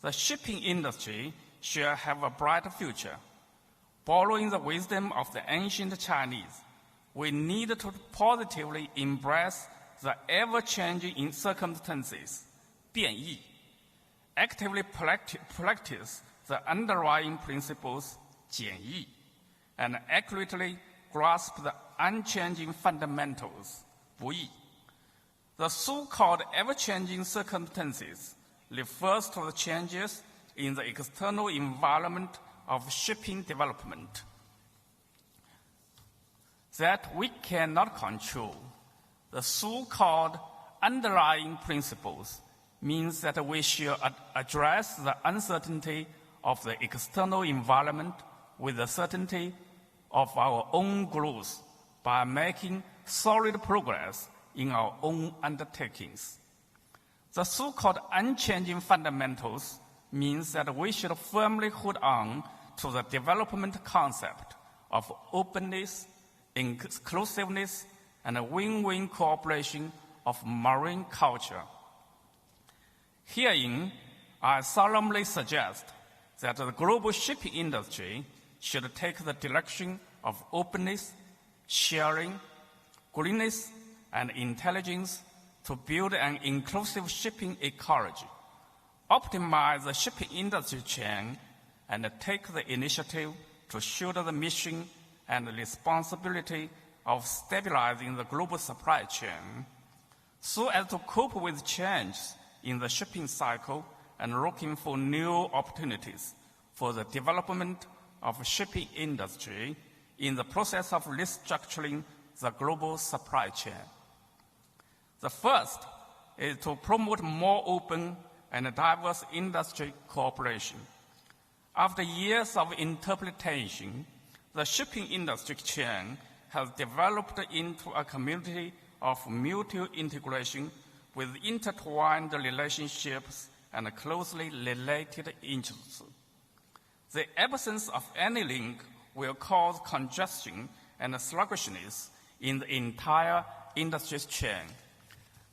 The shipping industry shall have a bright future. Borrowing the wisdom of the ancient Chinese, we need to positively embrace the ever-changing circumstances, 变异, actively practice the underlying principles, 简易, and accurately grasp the unchanging fundamentals, 不易. The so-called ever-changing circumstances refers to the changes in the external environment of shipping development that we cannot control. The so-called underlying principles means that we should address the uncertainty of the external environment with the certainty of our own growth by making solid progress in our own undertakings. The so-called unchanging fundamentals means that we should firmly hold on to the development concept of openness, inclusiveness, and a win-win cooperation of marine culture. Herein, I solemnly suggest that the global shipping industry should take the direction of openness, sharing, greenness, and intelligence to build an inclusive shipping ecology, optimize the shipping industry chain, and take the initiative to shoulder the mission and the responsibility of stabilizing the global supply chain so as to cope with changes in the shipping cycle and looking for new opportunities for the development of shipping industry in the process of restructuring the global supply chain. The first is to promote more open and diverse industry cooperation. After years of interpretation, the shipping industry chain has developed into a community of mutual integration with intertwined relationships and closely related interests. The absence of any link will cause congestion and sluggishness in the entire industry's chain.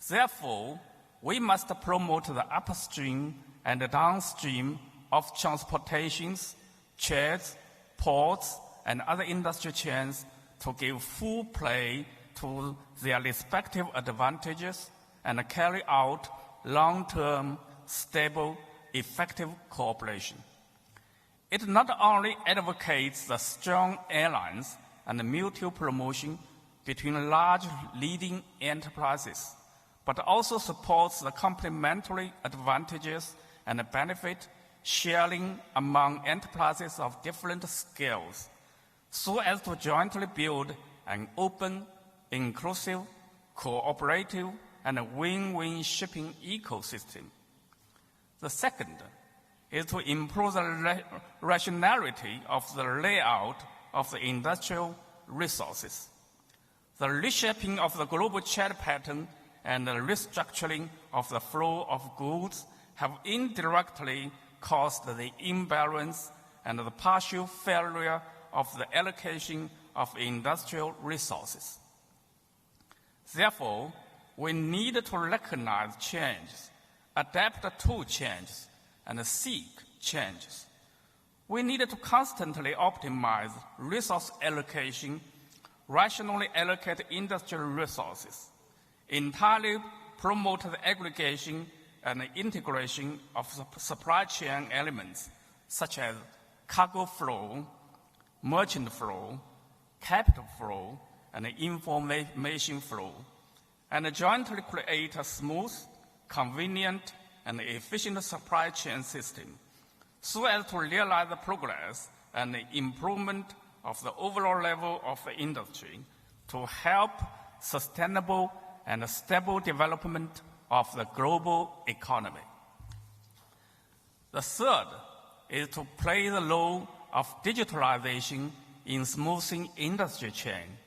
Therefore, we must promote the upstream and the downstream of transportations, trades, ports, and other industry chains to give full play to their respective advantages and carry out long-term, stable, effective cooperation. It not only advocates the strong alliance and mutual promotion between large leading enterprises, but also supports the complementary advantages and benefit sharing among enterprises of different scales, so as to jointly build an open, inclusive, cooperative, and a win-win shipping ecosystem. The second is to improve the rationality of the layout of the industrial resources. The reshaping of the global trade pattern and the restructuring of the flow of goods have indirectly caused the imbalance and the partial failure of the allocation of industrial resources. Therefore, we need to recognize changes, adapt to changes, and seek changes. We need to constantly optimize resource allocation, rationally allocate industrial resources, entirely promote the aggregation and integration of supply chain elements such as cargo flow, merchant flow, capital flow, and information flow, and jointly create a smooth, convenient, and efficient supply chain system so as to realize the progress and the improvement of the overall level of the industry to help sustainable and stable development of the global economy. The third is to play the role of digitalization in smoothing industry chain.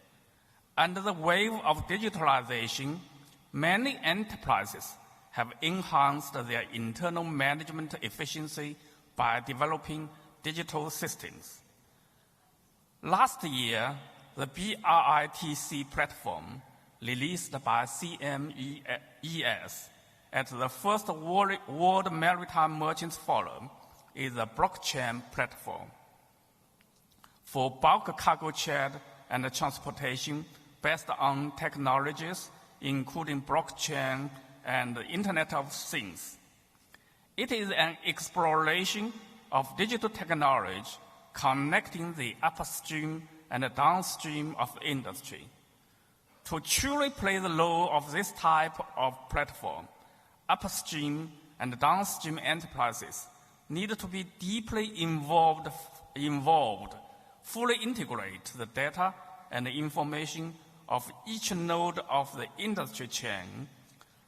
Under the wave of digitalization, many enterprises have enhanced their internal management efficiency by developing digital systems. Last year, the BRITC platform released by CMES at the first World Maritime Merchants Forum is a blockchain platform for bulk cargo trade and transportation based on technologies including blockchain and the Internet of Things. It is an exploration of digital technology connecting the upstream and the downstream of industry. To truly play the role of this type of platform, upstream and downstream enterprises need to be deeply involved, fully integrate the data and the information of each node of the industry chain,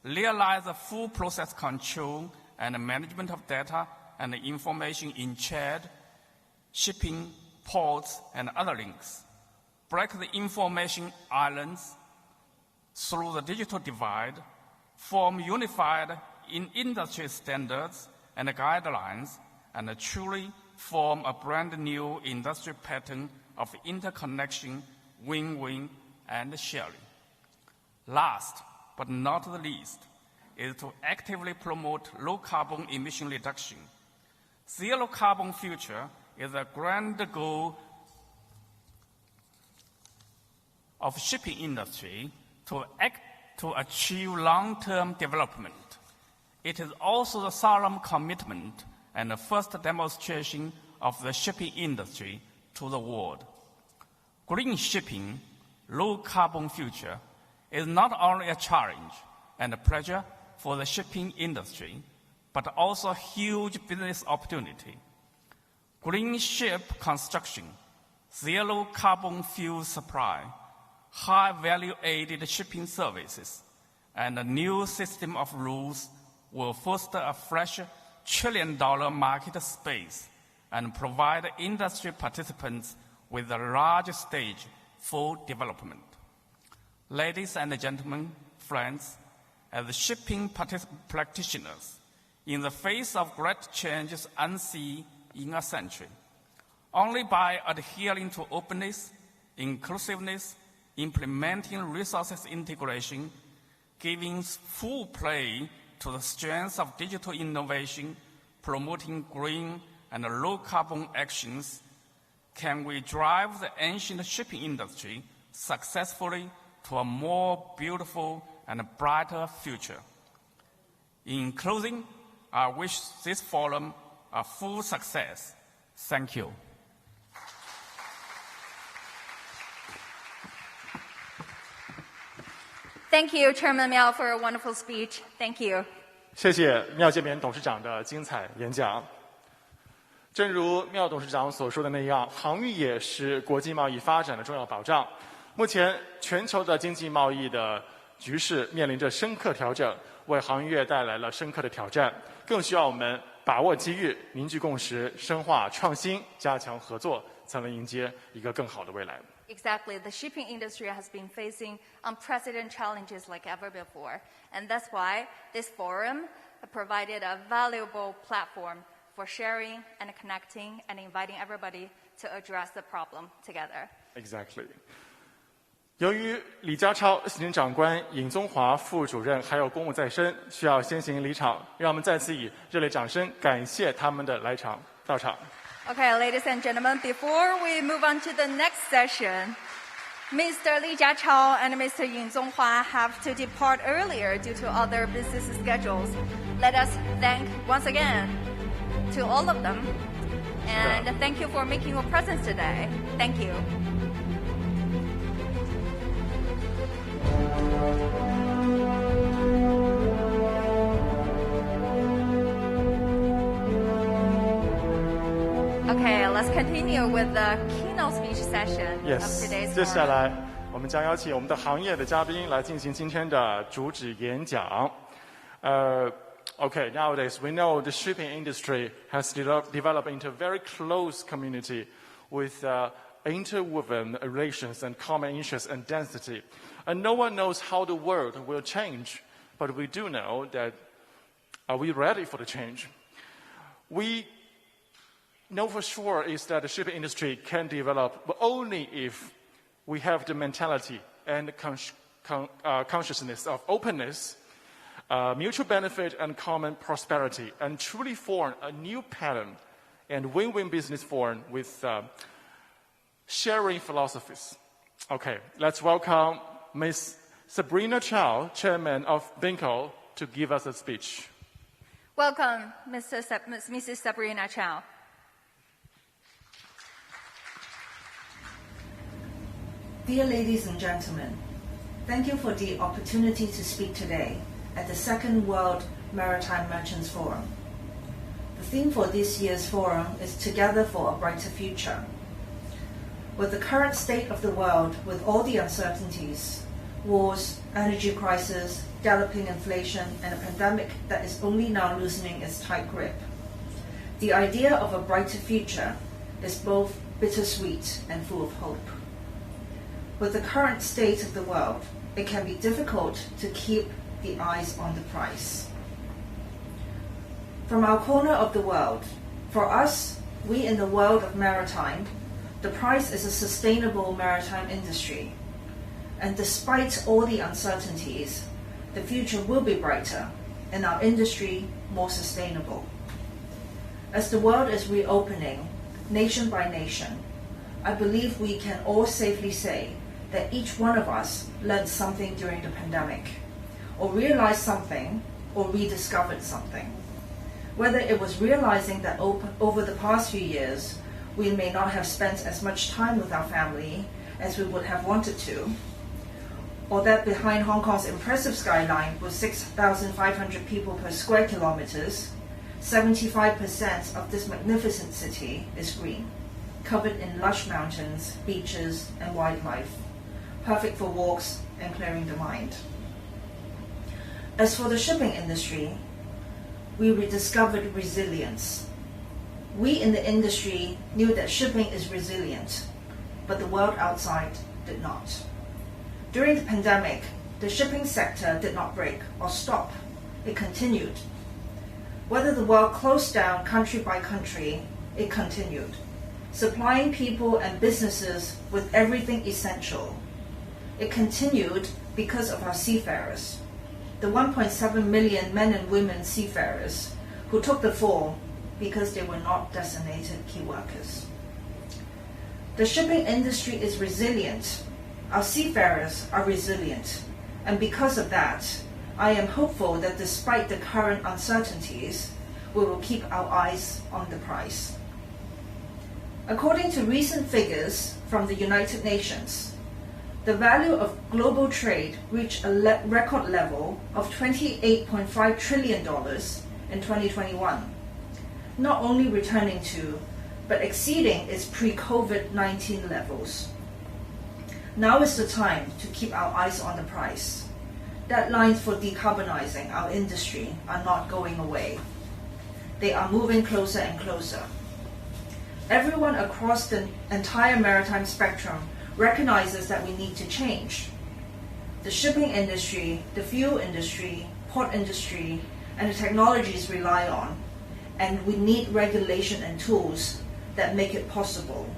realize the full process control and management of data and information in trade, shipping, ports, and other links, break the information islands through the digital divide, form unified industry standards and guidelines, and truly form a brand new industry pattern of interconnection, win-win, and sharing. Last but not the least is to actively promote low carbon emission reduction. Zero carbon future is a grand goal of shipping industry to achieve long-term development. It is also the solemn commitment and the first demonstration of the shipping industry to the world. Green shipping, low carbon future is not only a challenge and a pleasure for the shipping industry, but also a huge business opportunity. Green ship construction, zero carbon fuel supply, high value-added shipping services, and a new system of rules will foster a fresh trillion-dollar market space and provide industry participants with a large stage for development. Ladies and gentlemen, friends, as shipping practitioners, in the face of great changes unseen in a century, Only by adhering to openness, inclusiveness, implementing resources integration, giving full play to the strengths of digital innovation, promoting green and low-carbon actions, can we drive the ancient shipping industry successfully to a more beautiful and brighter future. In closing, I wish this forum a full success. Thank you. Thank you, Chairman Miao, for a wonderful speech. Thank you. 谢谢妙建棉董事长的精彩演讲。正如妙董事长所说的那样，航运业是国际贸易发展的重要保障。目前，全球的经济贸易的局势面临着深刻调整，为航运业带来了深刻的挑战。更需要我们把握机遇，凝聚共识，深化创新，加强合作，才能迎接一个更好的未来。Exactly. The shipping industry has been facing unprecedented challenges like ever before. And that's why this forum provided a valuable platform for sharing and connecting and inviting everybody to address the problem together. Exactly. 由于李家超行政长官、尹宗华副主任还有公务在身，需要先行离场，让我们再次以热烈掌声感谢他们的到场。Okay, ladies and gentlemen, before we move on to the next session, Mr. Li Jiachao and Mr. Yin Zonghua have to depart earlier due to other business schedules. Let us thank once again to all of them, and thank you for making your presence today. Thank you. Okay, let's continue with the keynote speech session of today's forum. 接下来，我们将邀请我们的行业的嘉宾来进行今天的主旨演讲。Okay, nowadays we know the shipping industry has developed into a very close community with interwoven relations and common interests and density. And no one knows how the world will change, but we do know that are we ready for the change? We know for sure is that the shipping industry can develop, but only if we have the mentality and consciousness of openness, mutual benefit and common prosperity, and truly form a new pattern and win-win business form with sharing philosophies. Okay, let's welcome Ms. Sabrina Chow, Chairman of BINCO, to give us a speech. Welcome, Mrs. Sabrina Chow. Dear ladies and gentlemen, thank you for the opportunity to speak today at the Second World Maritime Merchants Forum. The theme for this year's forum is Together for a Brighter Future. With the current state of the world, with all the uncertainties, wars, energy crisis, galloping inflation, and a pandemic that is only now loosening its tight grip, the idea of a brighter future is both bittersweet and full of hope. With the current state of the world, it can be difficult to keep the eyes on the price. From our corner of the world, for us, we in the world of maritime, the price is a sustainable maritime industry. And despite all the uncertainties, the future will be brighter and our industry more sustainable. As the world is reopening, nation by nation, I believe we can all safely say that each one of us learned something during the pandemic, or realized something, or rediscovered something. Whether it was realizing that over the past few years, we may not have spent as much time with our family as we would have wanted to, or that behind Hong Kong's impressive skyline with 6,500 people per square kilometers, 75% of this magnificent city is green, covered in lush mountains, beaches, and wildlife, perfect for walks and clearing the mind. As for the shipping industry, we rediscovered resilience. We in the industry knew that shipping is resilient, but the world outside did not. During the pandemic, the shipping sector did not break or stop. It continued. Whether the world closed down country by country, it continued. supplying people and businesses with everything essential. It continued because of our seafarers, the 1.7 million men and women seafarers who took the fall because they were not designated key workers. The shipping industry is resilient. Our seafarers are resilient. And because of that, I am hopeful that despite the current uncertainties, we will keep our eyes on the price. According to recent figures from the United Nations, the value of global trade reached a record level of $28.5 trillion in 2021, not only returning to, but exceeding its pre-COVID-19 levels. Now is the time to keep our eyes on the price. Deadlines for decarbonizing our industry are not going away. They are moving closer and closer. Everyone across the entire maritime spectrum recognizes that we need to change. The shipping industry, the fuel industry, port industry, and the technologies rely on, and we need regulation and tools that make it possible.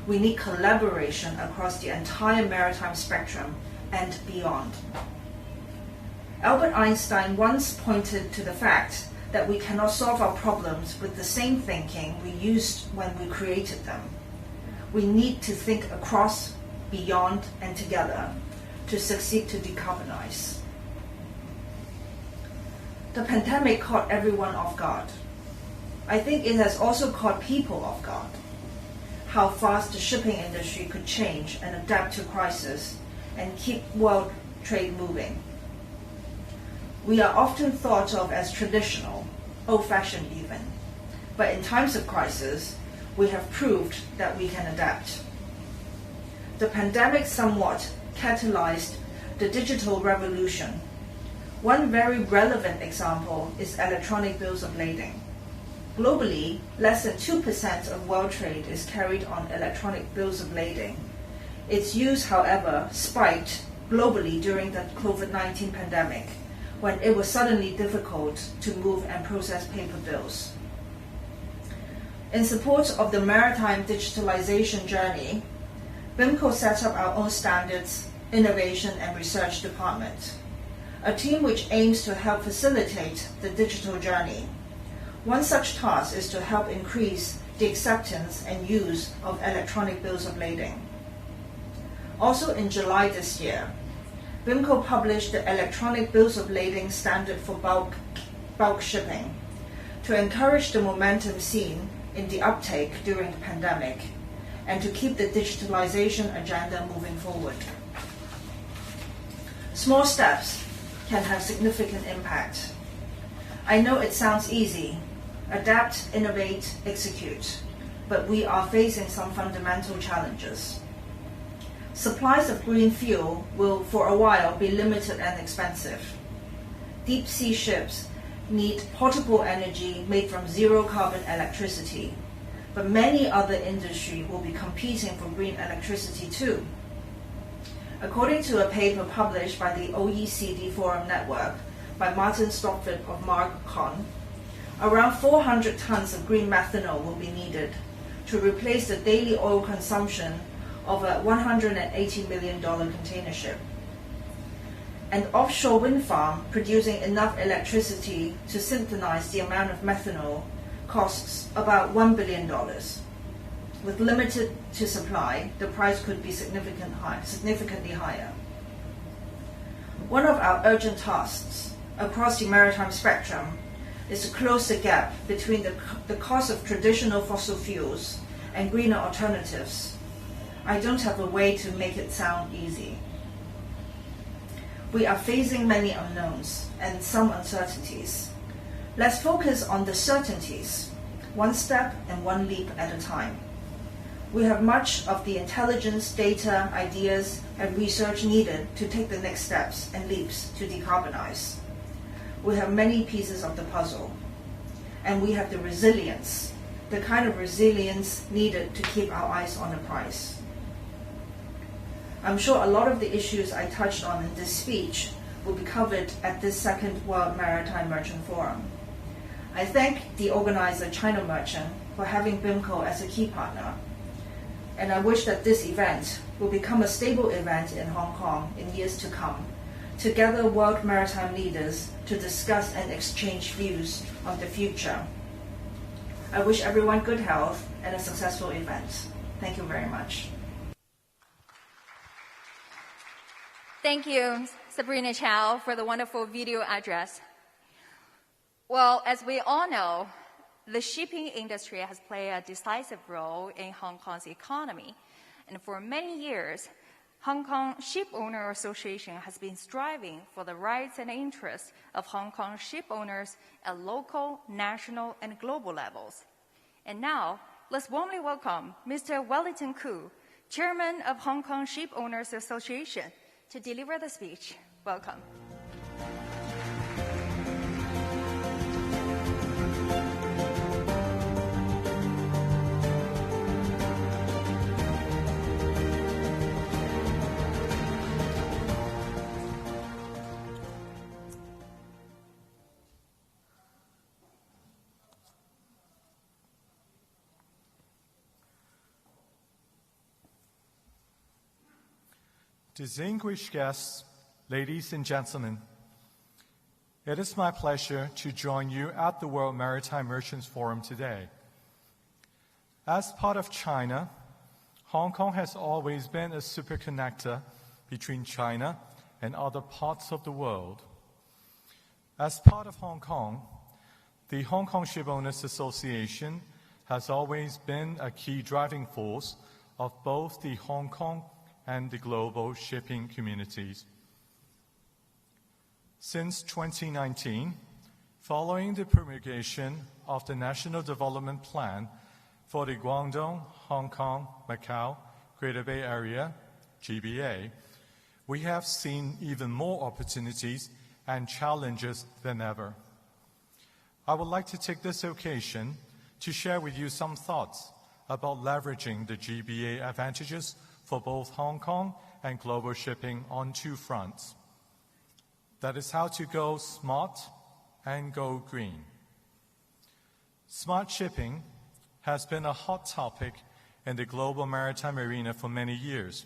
We need collaboration across the entire maritime spectrum and beyond. Albert Einstein once pointed to the fact that we cannot solve our problems with the same thinking we used when we created them. We need to think across, beyond, and together to succeed to decarbonize. The pandemic caught everyone off guard. I think it has also caught people off guard. How fast the shipping industry could change and adapt to crisis and keep world trade moving. We are often thought of as traditional, old-fashioned even, but in times of crisis, we have proved that we can adapt. The pandemic somewhat catalyzed the digital revolution. One very relevant example is electronic bills of lading. Globally, less than 2% of world trade is carried on electronic bills of lading. Its use, however, spiked globally during the COVID-19 pandemic, when it was suddenly difficult to move and process paper bills. In support of the maritime digitalization journey, BIMCO set up our own standards, innovation and research department, a team which aims to help facilitate the digital journey. One such task is to help increase the acceptance and use of electronic bills of lading. Also in July this year, BIMCO published the Electronic Bills of Lading Standard for bulk shipping to encourage the momentum seen in the uptake during the pandemic and to keep the digitalization agenda moving forward. Small steps can have significant impact. I know it sounds easy, adapt, innovate, execute, but we are facing some fundamental challenges. Supplies of green fuel will, for a while, be limited and expensive. Deep sea ships need portable energy made from zero-carbon electricity, but many other industries will be competing for green electricity too. According to a paper published by the OECD Forum Network by Martin Stopford of Marcon, around 400 tons of green methanol will be needed to replace the daily oil consumption of a $180 million container ship. An offshore wind farm producing enough electricity to synthesize the amount of methanol costs about $1 billion. With limited to supply, the price could be significantly higher. One of our urgent tasks across the maritime spectrum is to close the gap between the cost of traditional fossil fuels and greener alternatives. I don't have a way to make it sound easy. We are facing many unknowns and some uncertainties. Let's focus on the certainties, one step and one leap at a time. We have much of the intelligence, data, ideas, and research needed to take the next steps and leaps to decarbonize. We have many pieces of the puzzle, and we have the resilience, the kind of resilience needed to keep our eyes on the prize. I'm sure a lot of the issues I touched on in this speech will be covered at this second World Maritime Merchant Forum. I thank the organizer China Merchant for having BIMCO as a key partner. And I wish that this event will become a stable event in Hong Kong in years to come, to gather world maritime leaders to discuss and exchange views on the future. I wish everyone good health and a successful event. Thank you very much. Thank you, Sabrina Chow, for the wonderful video address. Well, as we all know, the shipping industry has played a decisive role in Hong Kong's economy. And for many years, Hong Kong Ship Owner Association has been striving for the rights and interests of Hong Kong ship owners at local, national, and global levels. And now, let's warmly welcome Mr. Wellington Koo, Chairman of Hong Kong Ship Owners Association, to deliver the speech. Welcome. Distinguished guests, ladies and gentlemen, it is my pleasure to join you at the World Maritime Merchants Forum today. As part of China, Hong Kong has always been a superconnector between China and other parts of the world. As part of Hong Kong, the Hong Kong Ship Owners Association has always been a key driving force of both the Hong Kong and the global shipping communities. Since 2019, following the promulgation of the National Development Plan for the Guangdong, Hong Kong, Macau, Greater Bay Area, GBA, we have seen even more opportunities and challenges than ever. I would like to take this occasion to share with you some thoughts about leveraging the GBA advantages for both Hong Kong and global shipping on two fronts. That is how to go smart and go green. Smart shipping has been a hot topic in the global maritime arena for many years.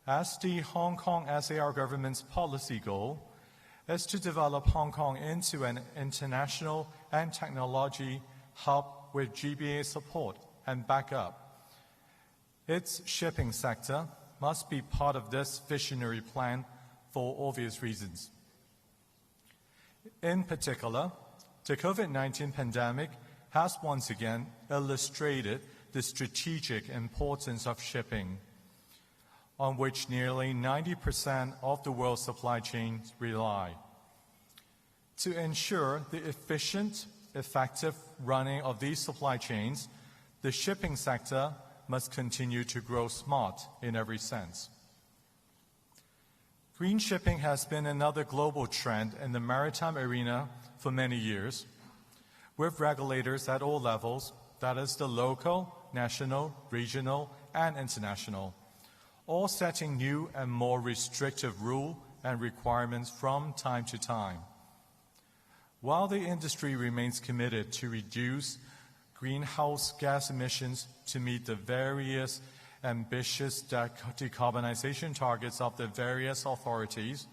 As the Hong Kong SAR government's policy goal is to develop Hong Kong into an international and technology hub with GBA support and backup, its shipping sector must be part of this visionary plan for obvious reasons. In particular, the COVID-19 pandemic has once again illustrated the strategic importance of shipping, on which nearly 90% of the world's supply chains rely. To ensure the efficient, effective running of these supply chains, the shipping sector must continue to grow smart in every sense. Green shipping has been another global trend in the maritime arena for many years, with regulators at all levels, that is the local, national, regional, and international, all setting new and more restrictive rules and requirements from time to time. While the industry remains committed to reduce greenhouse gas emissions to meet the various ambitious decarbonization targets of the various authorities,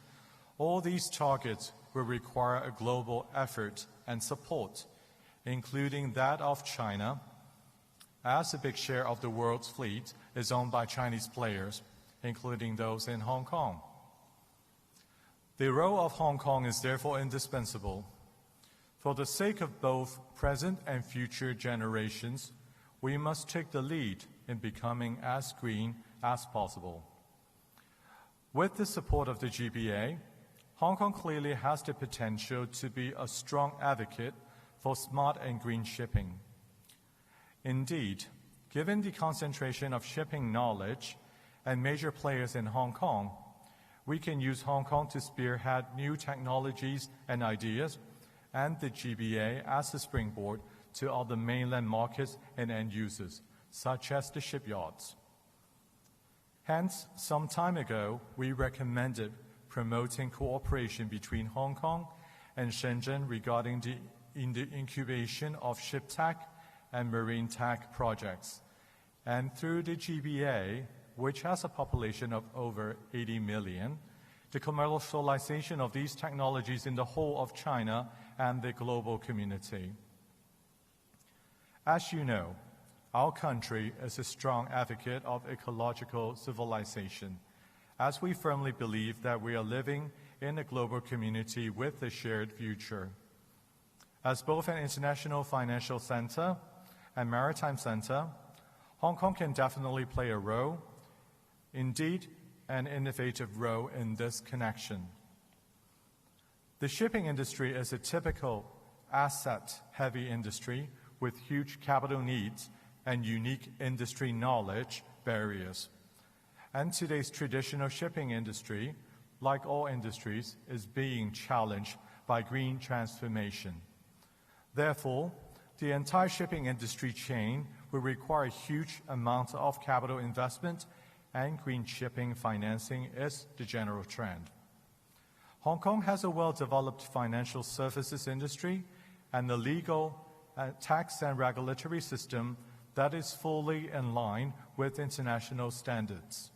all these targets will require a global effort and support, including that of China, as a big share of the world's fleet is owned by Chinese players, including those in Hong Kong. The role of Hong Kong is therefore indispensable. For the sake of both present and future generations, we must take the lead in becoming as green as possible. With the support of the GBA, Hong Kong clearly has the potential to be a strong advocate for smart and green shipping. Indeed, given the concentration of shipping knowledge and major players in Hong Kong, we can use Hong Kong to spearhead new technologies and ideas, and the GBA as a springboard to other mainland markets and end users, such as the shipyards. Hence, some time ago, we recommended promoting cooperation between Hong Kong and Shenzhen regarding the incubation of ship tech and marine tech projects. And through the GBA, which has a population of over 80 million, the commercialization of these technologies in the whole of China and the global community. As you know, our country is a strong advocate of ecological civilization, as we firmly believe that we are living in a global community with a shared future. As both an international financial center and maritime center, Hong Kong can definitely play a role, indeed an innovative role in this connection. The shipping industry is a typical asset-heavy industry with huge capital needs and unique industry knowledge barriers. And today's traditional shipping industry, like all industries, is being challenged by green transformation. Therefore, the entire shipping industry chain will require huge amounts of capital investment, and green shipping financing is the general trend. Hong Kong has a well-developed financial services industry and a legal, tax and regulatory system that is fully in line with international standards.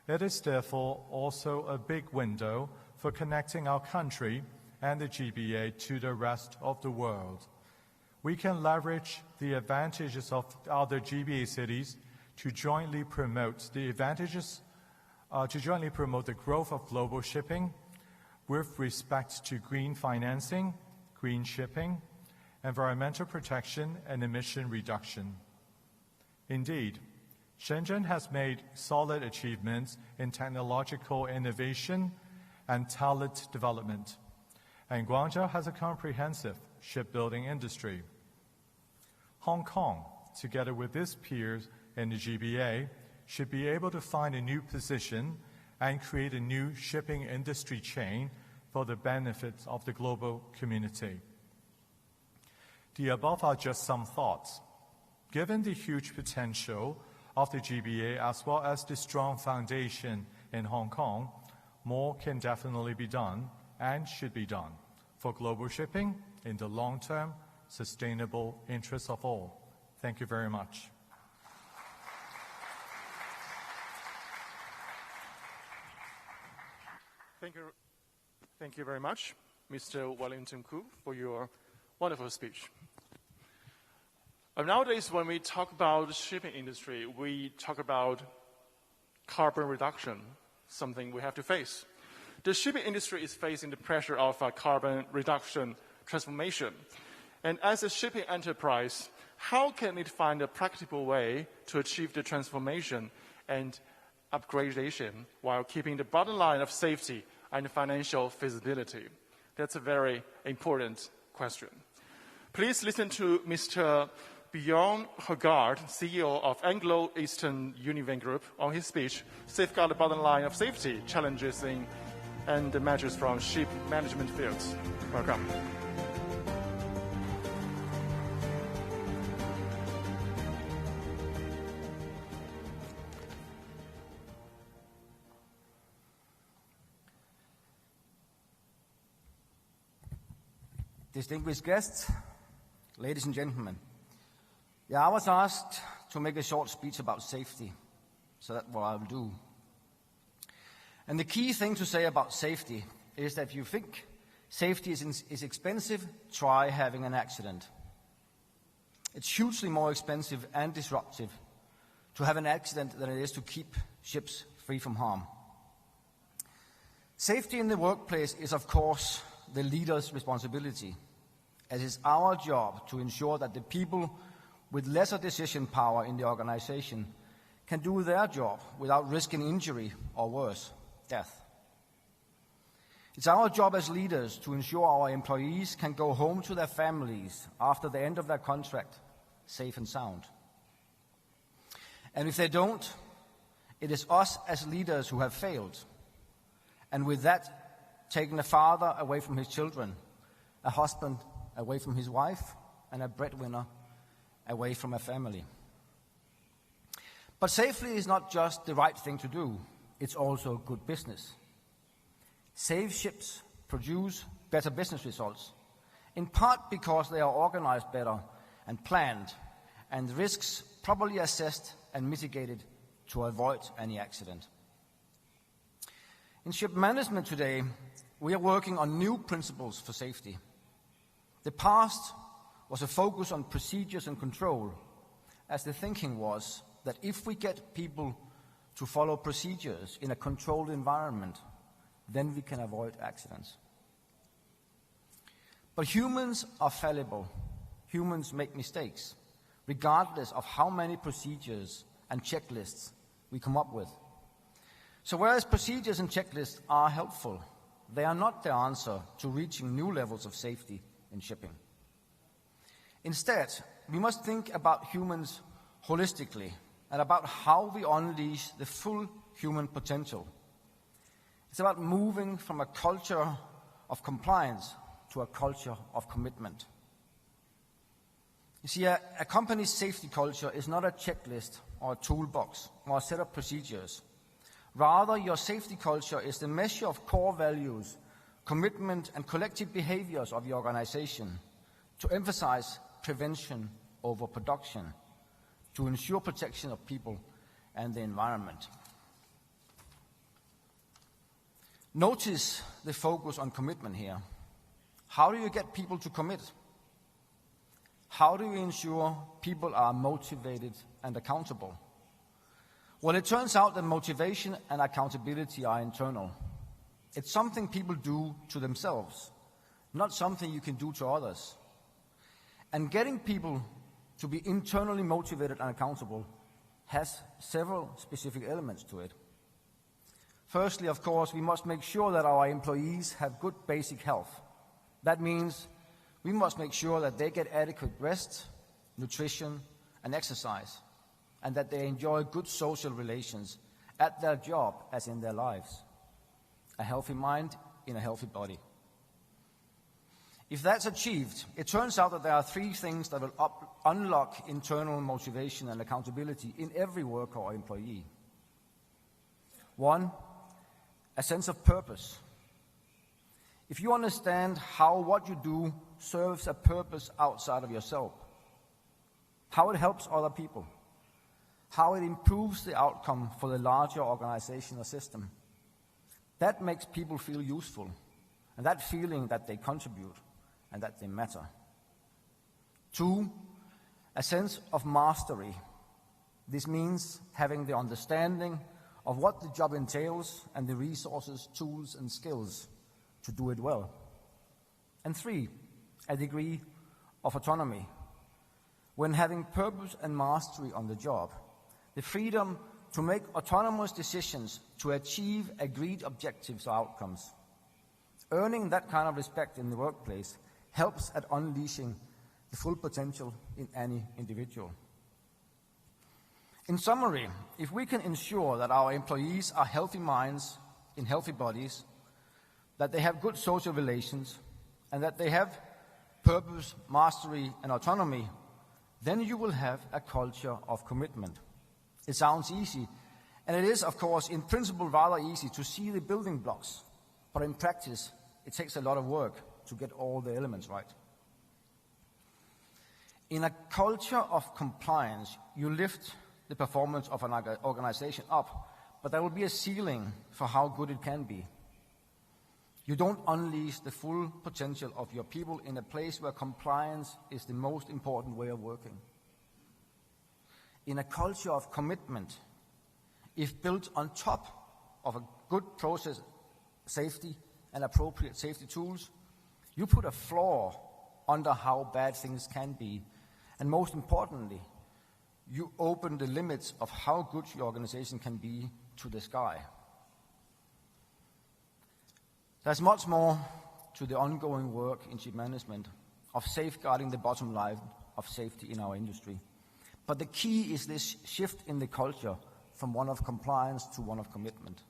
It is therefore also a big window for connecting our country and the GBA to the rest of the world. We can leverage the advantages of other GBA cities to jointly promote the growth of global shipping with respect to green financing, green shipping, environmental protection, and emission reduction. Indeed, Shenzhen has made solid achievements in technological innovation and talent development, and Guangzhou has a comprehensive shipbuilding industry. Hong Kong, together with its peers in the GBA, should be able to find a new position and create a new shipping industry chain for the benefits of the global community. The above are just some thoughts. Given the huge potential of the GBA as well as the strong foundation in Hong Kong, more can definitely be done and should be done for global shipping in the long-term, sustainable interests of all. Thank you very much. Thank you very much, Mr. Wellington Koo, for your wonderful speech. Nowadays, when we talk about the shipping industry, we talk about carbon reduction, something we have to face. The shipping industry is facing the pressure of carbon reduction transformation. And as a shipping enterprise, how can it find a practical way to achieve the transformation and upgradation while keeping the bottom line of safety and financial feasibility? That's a very important question. Please listen to Mr. Bjorn Høgaard, CEO of Anglo-Eastern Union Group, on his speech, Safeguard the Bottom Line of Safety, Challenges and the Measures from Ship Management Fields. Welcome. Distinguished guests, ladies and gentlemen, I was asked to make a short speech about safety, so that's what I will do. And the key thing to say about safety is that if you think safety is expensive, try having an accident. It's hugely more expensive and disruptive to have an accident than it is to keep ships free from harm. Safety in the workplace is, of course, the leader's responsibility, as it's our job to ensure that the people with lesser decision power in the organization can do their job without risking injury or worse, death. It's our job as leaders to ensure our employees can go home to their families after the end of their contract, safe and sound. And if they don't, it is us as leaders who have failed, and with that, taken a father away from his children, a husband away from his wife, and a breadwinner away from a family. But safety is not just the right thing to do, it's also good business. Safe ships produce better business results, in part because they are organized better and planned, and risks properly assessed and mitigated to avoid any accident. In ship management today, we are working on new principles for safety. The past was a focus on procedures and control, as the thinking was that if we get people to follow procedures in a controlled environment, then we can avoid accidents. But humans are fallible. Humans make mistakes, regardless of how many procedures and checklists we come up with. So whereas procedures and checklists are helpful, they are not the answer to reaching new levels of safety in shipping. Instead, we must think about humans holistically and about how we unleash the full human potential. It's about moving from a culture of compliance to a culture of commitment. You see, a company's safety culture is not a checklist or a toolbox or a set of procedures. Rather, your safety culture is the measure of core values, commitment, and collective behaviors of your organization to emphasize prevention over production, to ensure protection of people and the environment. Notice the focus on commitment here. How do you get people to commit? How do you ensure people are motivated and accountable? Well, it turns out that motivation and accountability are internal. It's something people do to themselves, not something you can do to others. And getting people to be internally motivated and accountable has several specific elements to it. Firstly, of course, we must make sure that our employees have good basic health. That means we must make sure that they get adequate rest, nutrition, and exercise, and that they enjoy good social relations at their job as in their lives. A healthy mind in a healthy body. If that's achieved, it turns out that there are three things that will unlock internal motivation and accountability in every worker or employee. One, a sense of purpose. If you understand how what you do serves a purpose outside of yourself, how it helps other people, how it improves the outcome for the larger organizational system, that makes people feel useful, and that feeling that they contribute and that they matter. Two, a sense of mastery. This means having the understanding of what the job entails and the resources, tools, and skills to do it well. And three, a degree of autonomy. When having purpose and mastery on the job, the freedom to make autonomous decisions to achieve agreed objectives or outcomes. Earning that kind of respect in the workplace helps at unleashing the full potential in any individual. In summary, if we can ensure that our employees are healthy minds in healthy bodies, that they have good social relations, and that they have purpose, mastery, and autonomy, then you will have a culture of commitment. It sounds easy, and it is, of course, in principle rather easy to see the building blocks, but in practice, it takes a lot of work to get all the elements right. In a culture of compliance, you lift the performance of an organization up, but there will be a ceiling for how good it can be. You don't unleash the full potential of your people in a place where compliance is the most important way of working. In a culture of commitment, if built on top of a good process safety and appropriate safety tools, you put a floor under how bad things can be. And most importantly, you open the limits of how good your organization can be to the sky. There's much more to the ongoing work in ship management of safeguarding the bottom line of safety in our industry. But the key is this shift in the culture from one of compliance to one of commitment.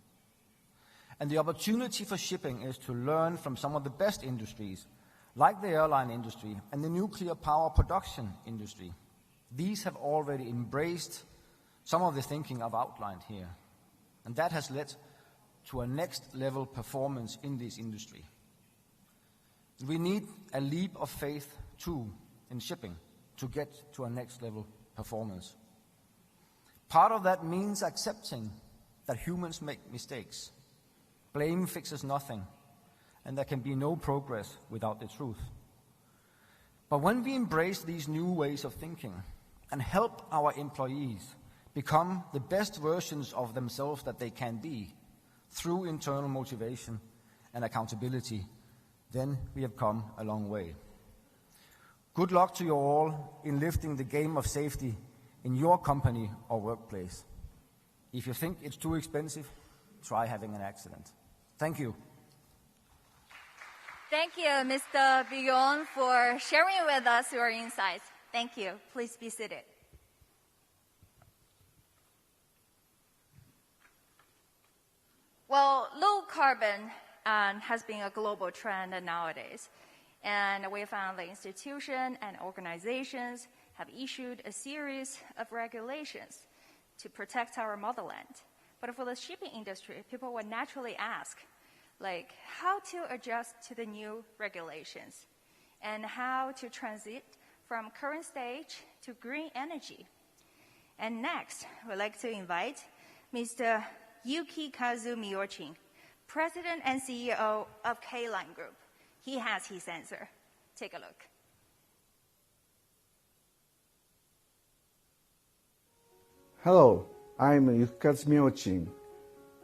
And the opportunity for shipping is to learn from some of the best industries, like the airline industry and the nuclear power production industry. These have already embraced some of the thinking I've outlined here. And that has led to a next level performance in this industry. We need a leap of faith too in shipping to get to a next level performance. Part of that means accepting that humans make mistakes. Blame fixes nothing, and there can be no progress without the truth. But when we embrace these new ways of thinking and help our employees become the best versions of themselves that they can be through internal motivation and accountability, then we have come a long way. Good luck to you all in lifting the game of safety in your company or workplace. If you think it's too expensive, try having an accident. Thank you. Thank you, Mr. Billon, for sharing with us your insights. Thank you. Please be seated. Well, low carbon has been a global trend nowadays. And we found the institutions and organizations have issued a series of regulations to protect our motherland. But for the shipping industry, people would naturally ask, like, how to adjust to the new regulations and how to transit from current stage to green energy. And next, we'd like to invite Mr. Yukikazu Miyochin, President and CEO of K-Line Group. He has his answer. Take a look. Hello, I'm Yukikazu Miyochin,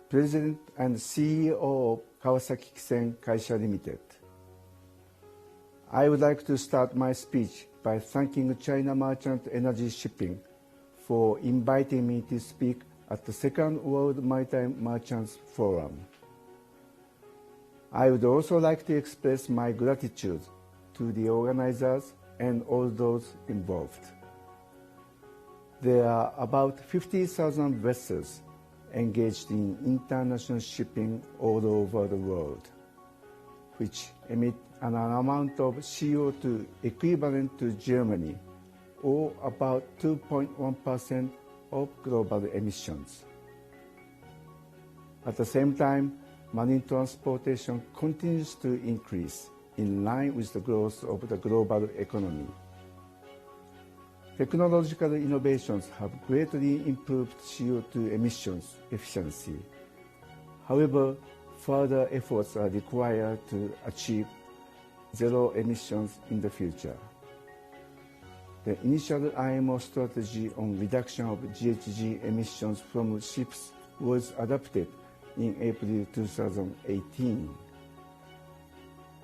President and CEO of Kawasaki Kisen Kaisha Limited. I would like to start my speech by thanking China Merchant Energy Shipping for inviting me to speak at the Second World Maritime Merchants Forum. I would also like to express my gratitude to the organizers and all those involved. There are about 50,000 vessels engaged in international shipping all over the world, which emit an amount of CO2 equivalent to Germany, or about 2.1% of global emissions. At the same time, marine transportation continues to increase in line with the growth of the global economy. Technological innovations have greatly improved CO2 emissions efficiency. However, further efforts are required to achieve zero emissions in the future. The initial IMO strategy on reduction of GHG emissions from ships was adopted in April 2018.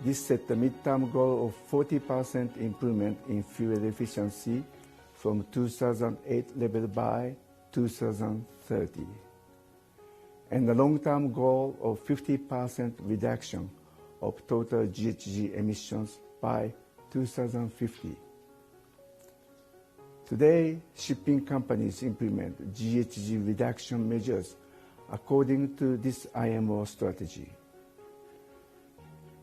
This set the midterm goal of 40% improvement in fuel efficiency from 2008 level by 2030, and the long-term goal of 50% reduction of total GHG emissions by 2050. Today, shipping companies implement GHG reduction measures according to this IMO strategy.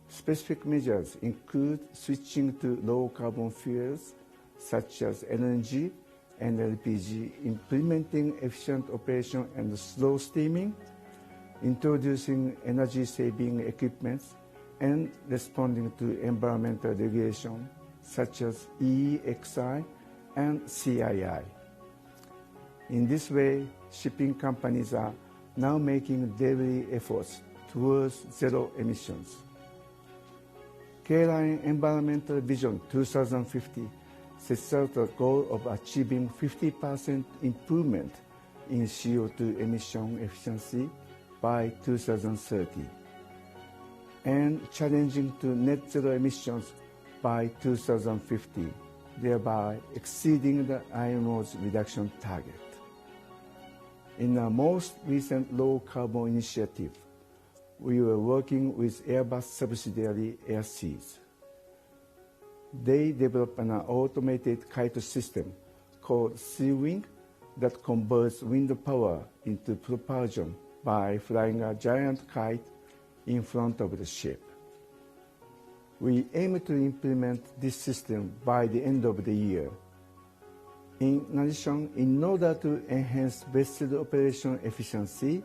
Specific measures include switching to low-carbon fuels such as LNG and LPG, implementing efficient operation and slow steaming, introducing energy-saving equipment, and responding to environmental regulation such as EEXI and CII. In this way, shipping companies are now making daily efforts towards zero emissions. K-Line Environmental Vision 2050 sets out a goal of achieving 50% improvement in CO2 emission efficiency by 2030 and challenging to net zero emissions by 2050, thereby exceeding the IMO's reduction target. In our most recent low-carbon initiative, we were working with Airbus subsidiary Airseas. They developed an automated kite system called Seawing that converts wind power into propulsion by flying a giant kite in front of the ship. We aim to implement this system by the end of the year. In addition, in order to enhance vessel operation efficiency,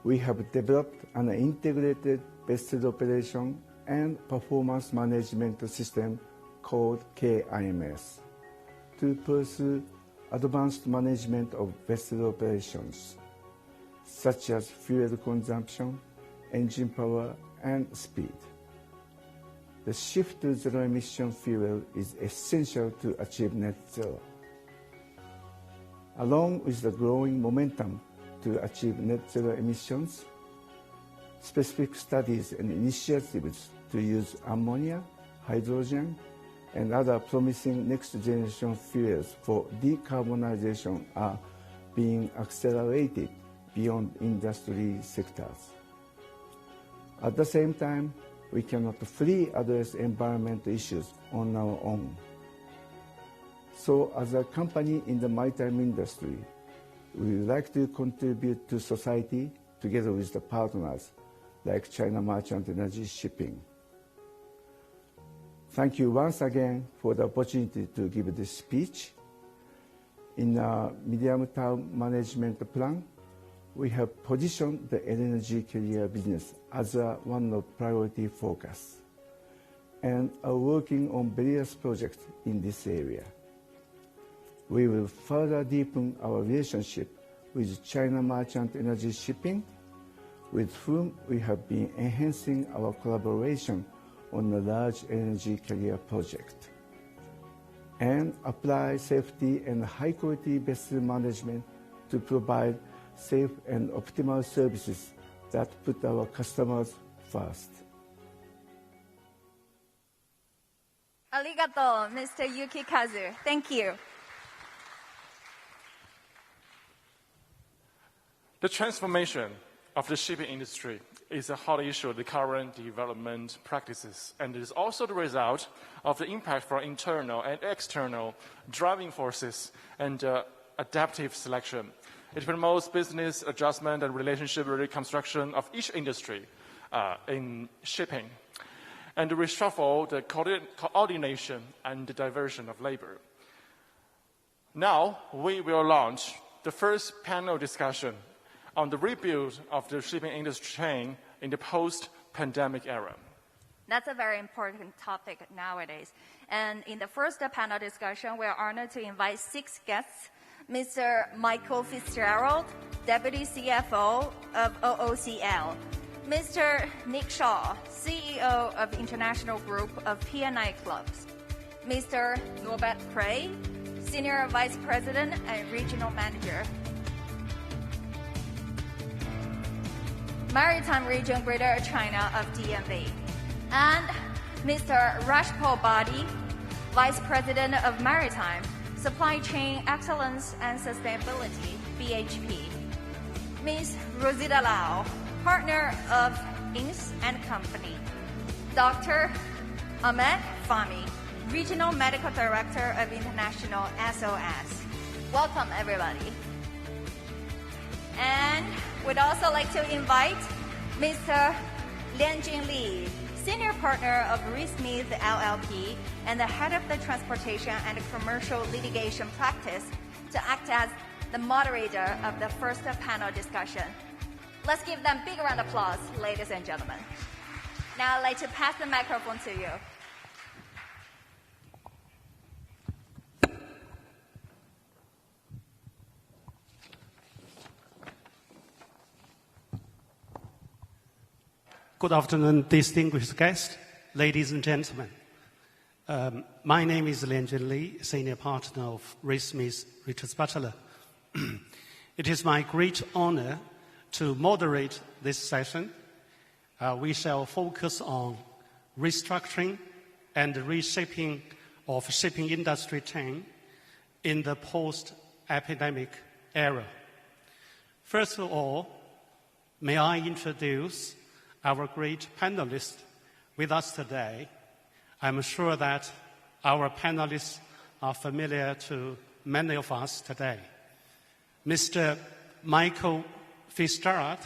we have developed an integrated vessel operation and performance management system called KIMS to pursue advanced management of vessel operations, such as fuel consumption, engine power, and speed. The shift to zero-emission fuel is essential to achieve net zero. Along with the growing momentum to achieve net zero emissions, specific studies and initiatives to use ammonia, hydrogen, and other promising next-generation fuels for decarbonization are being accelerated beyond industry sectors. At the same time, we cannot fully address environmental issues on our own. So as a company in the maritime industry, we would like to contribute to society together with the partners like China Merchant Energy Shipping. Thank you once again for the opportunity to give this speech. In our medium-term management plan, we have positioned the LNG carrier business as one of priority focus and are working on various projects in this area. We will further deepen our relationship with China Merchant Energy Shipping, with whom we have been enhancing our collaboration on a large energy carrier project, and apply safety and high-quality vessel management to provide safe and optimal services that put our customers first. Arigato, Mr. Yukikazu. Thank you. The transformation of the shipping industry is a hot issue of the current development practices, and it is also the result of the impact from internal and external driving forces and adaptive selection. It promotes business adjustment and relationship reconstruction of each industry in shipping, and reshuffle the coordination and the diversion of labor. Now, we will launch the first panel discussion on the rebuild of the shipping industry chain in the post-pandemic era. That's a very important topic nowadays. And in the first panel discussion, we are honored to invite 6 guests. Mr. Michael Fitzgerald, Deputy CFO of OOCL. Mr. Nick Shaw, CEO of International Group of P&I Clubs. Mr. Norbert Cray, Senior Vice President and Regional Manager. Maritime Region Greater China of DNV. And Mr. Rajpal Badi, Vice President of Maritime, Supply Chain Excellence and Sustainability, BHP. Ms. Rosita Lau, Partner of Ince & Company. Dr. Ahmed Fahmy, Regional Medical Director of International SOS. Welcome, everybody. And we'd also like to invite Mr. Lianjun Li, Senior Partner of Reed Smith LLP and the Head of the Transportation and Commercial Litigation Practice, to act as the moderator of the first panel discussion. Let's give them a big round of applause, ladies and gentlemen. Now I'd like to pass the microphone to you. Good afternoon, distinguished guests, ladies and gentlemen. My name is Lianjun Li, Senior Partner of Reed Smith Richards Butler. It is my great honor to moderate this session. We shall focus on restructuring and reshaping of shipping industry chain in the post-epidemic era. First of all, may I introduce our great panelists with us today. I'm sure that our panelists are familiar to many of us today. Mr. Michael Fitzgerald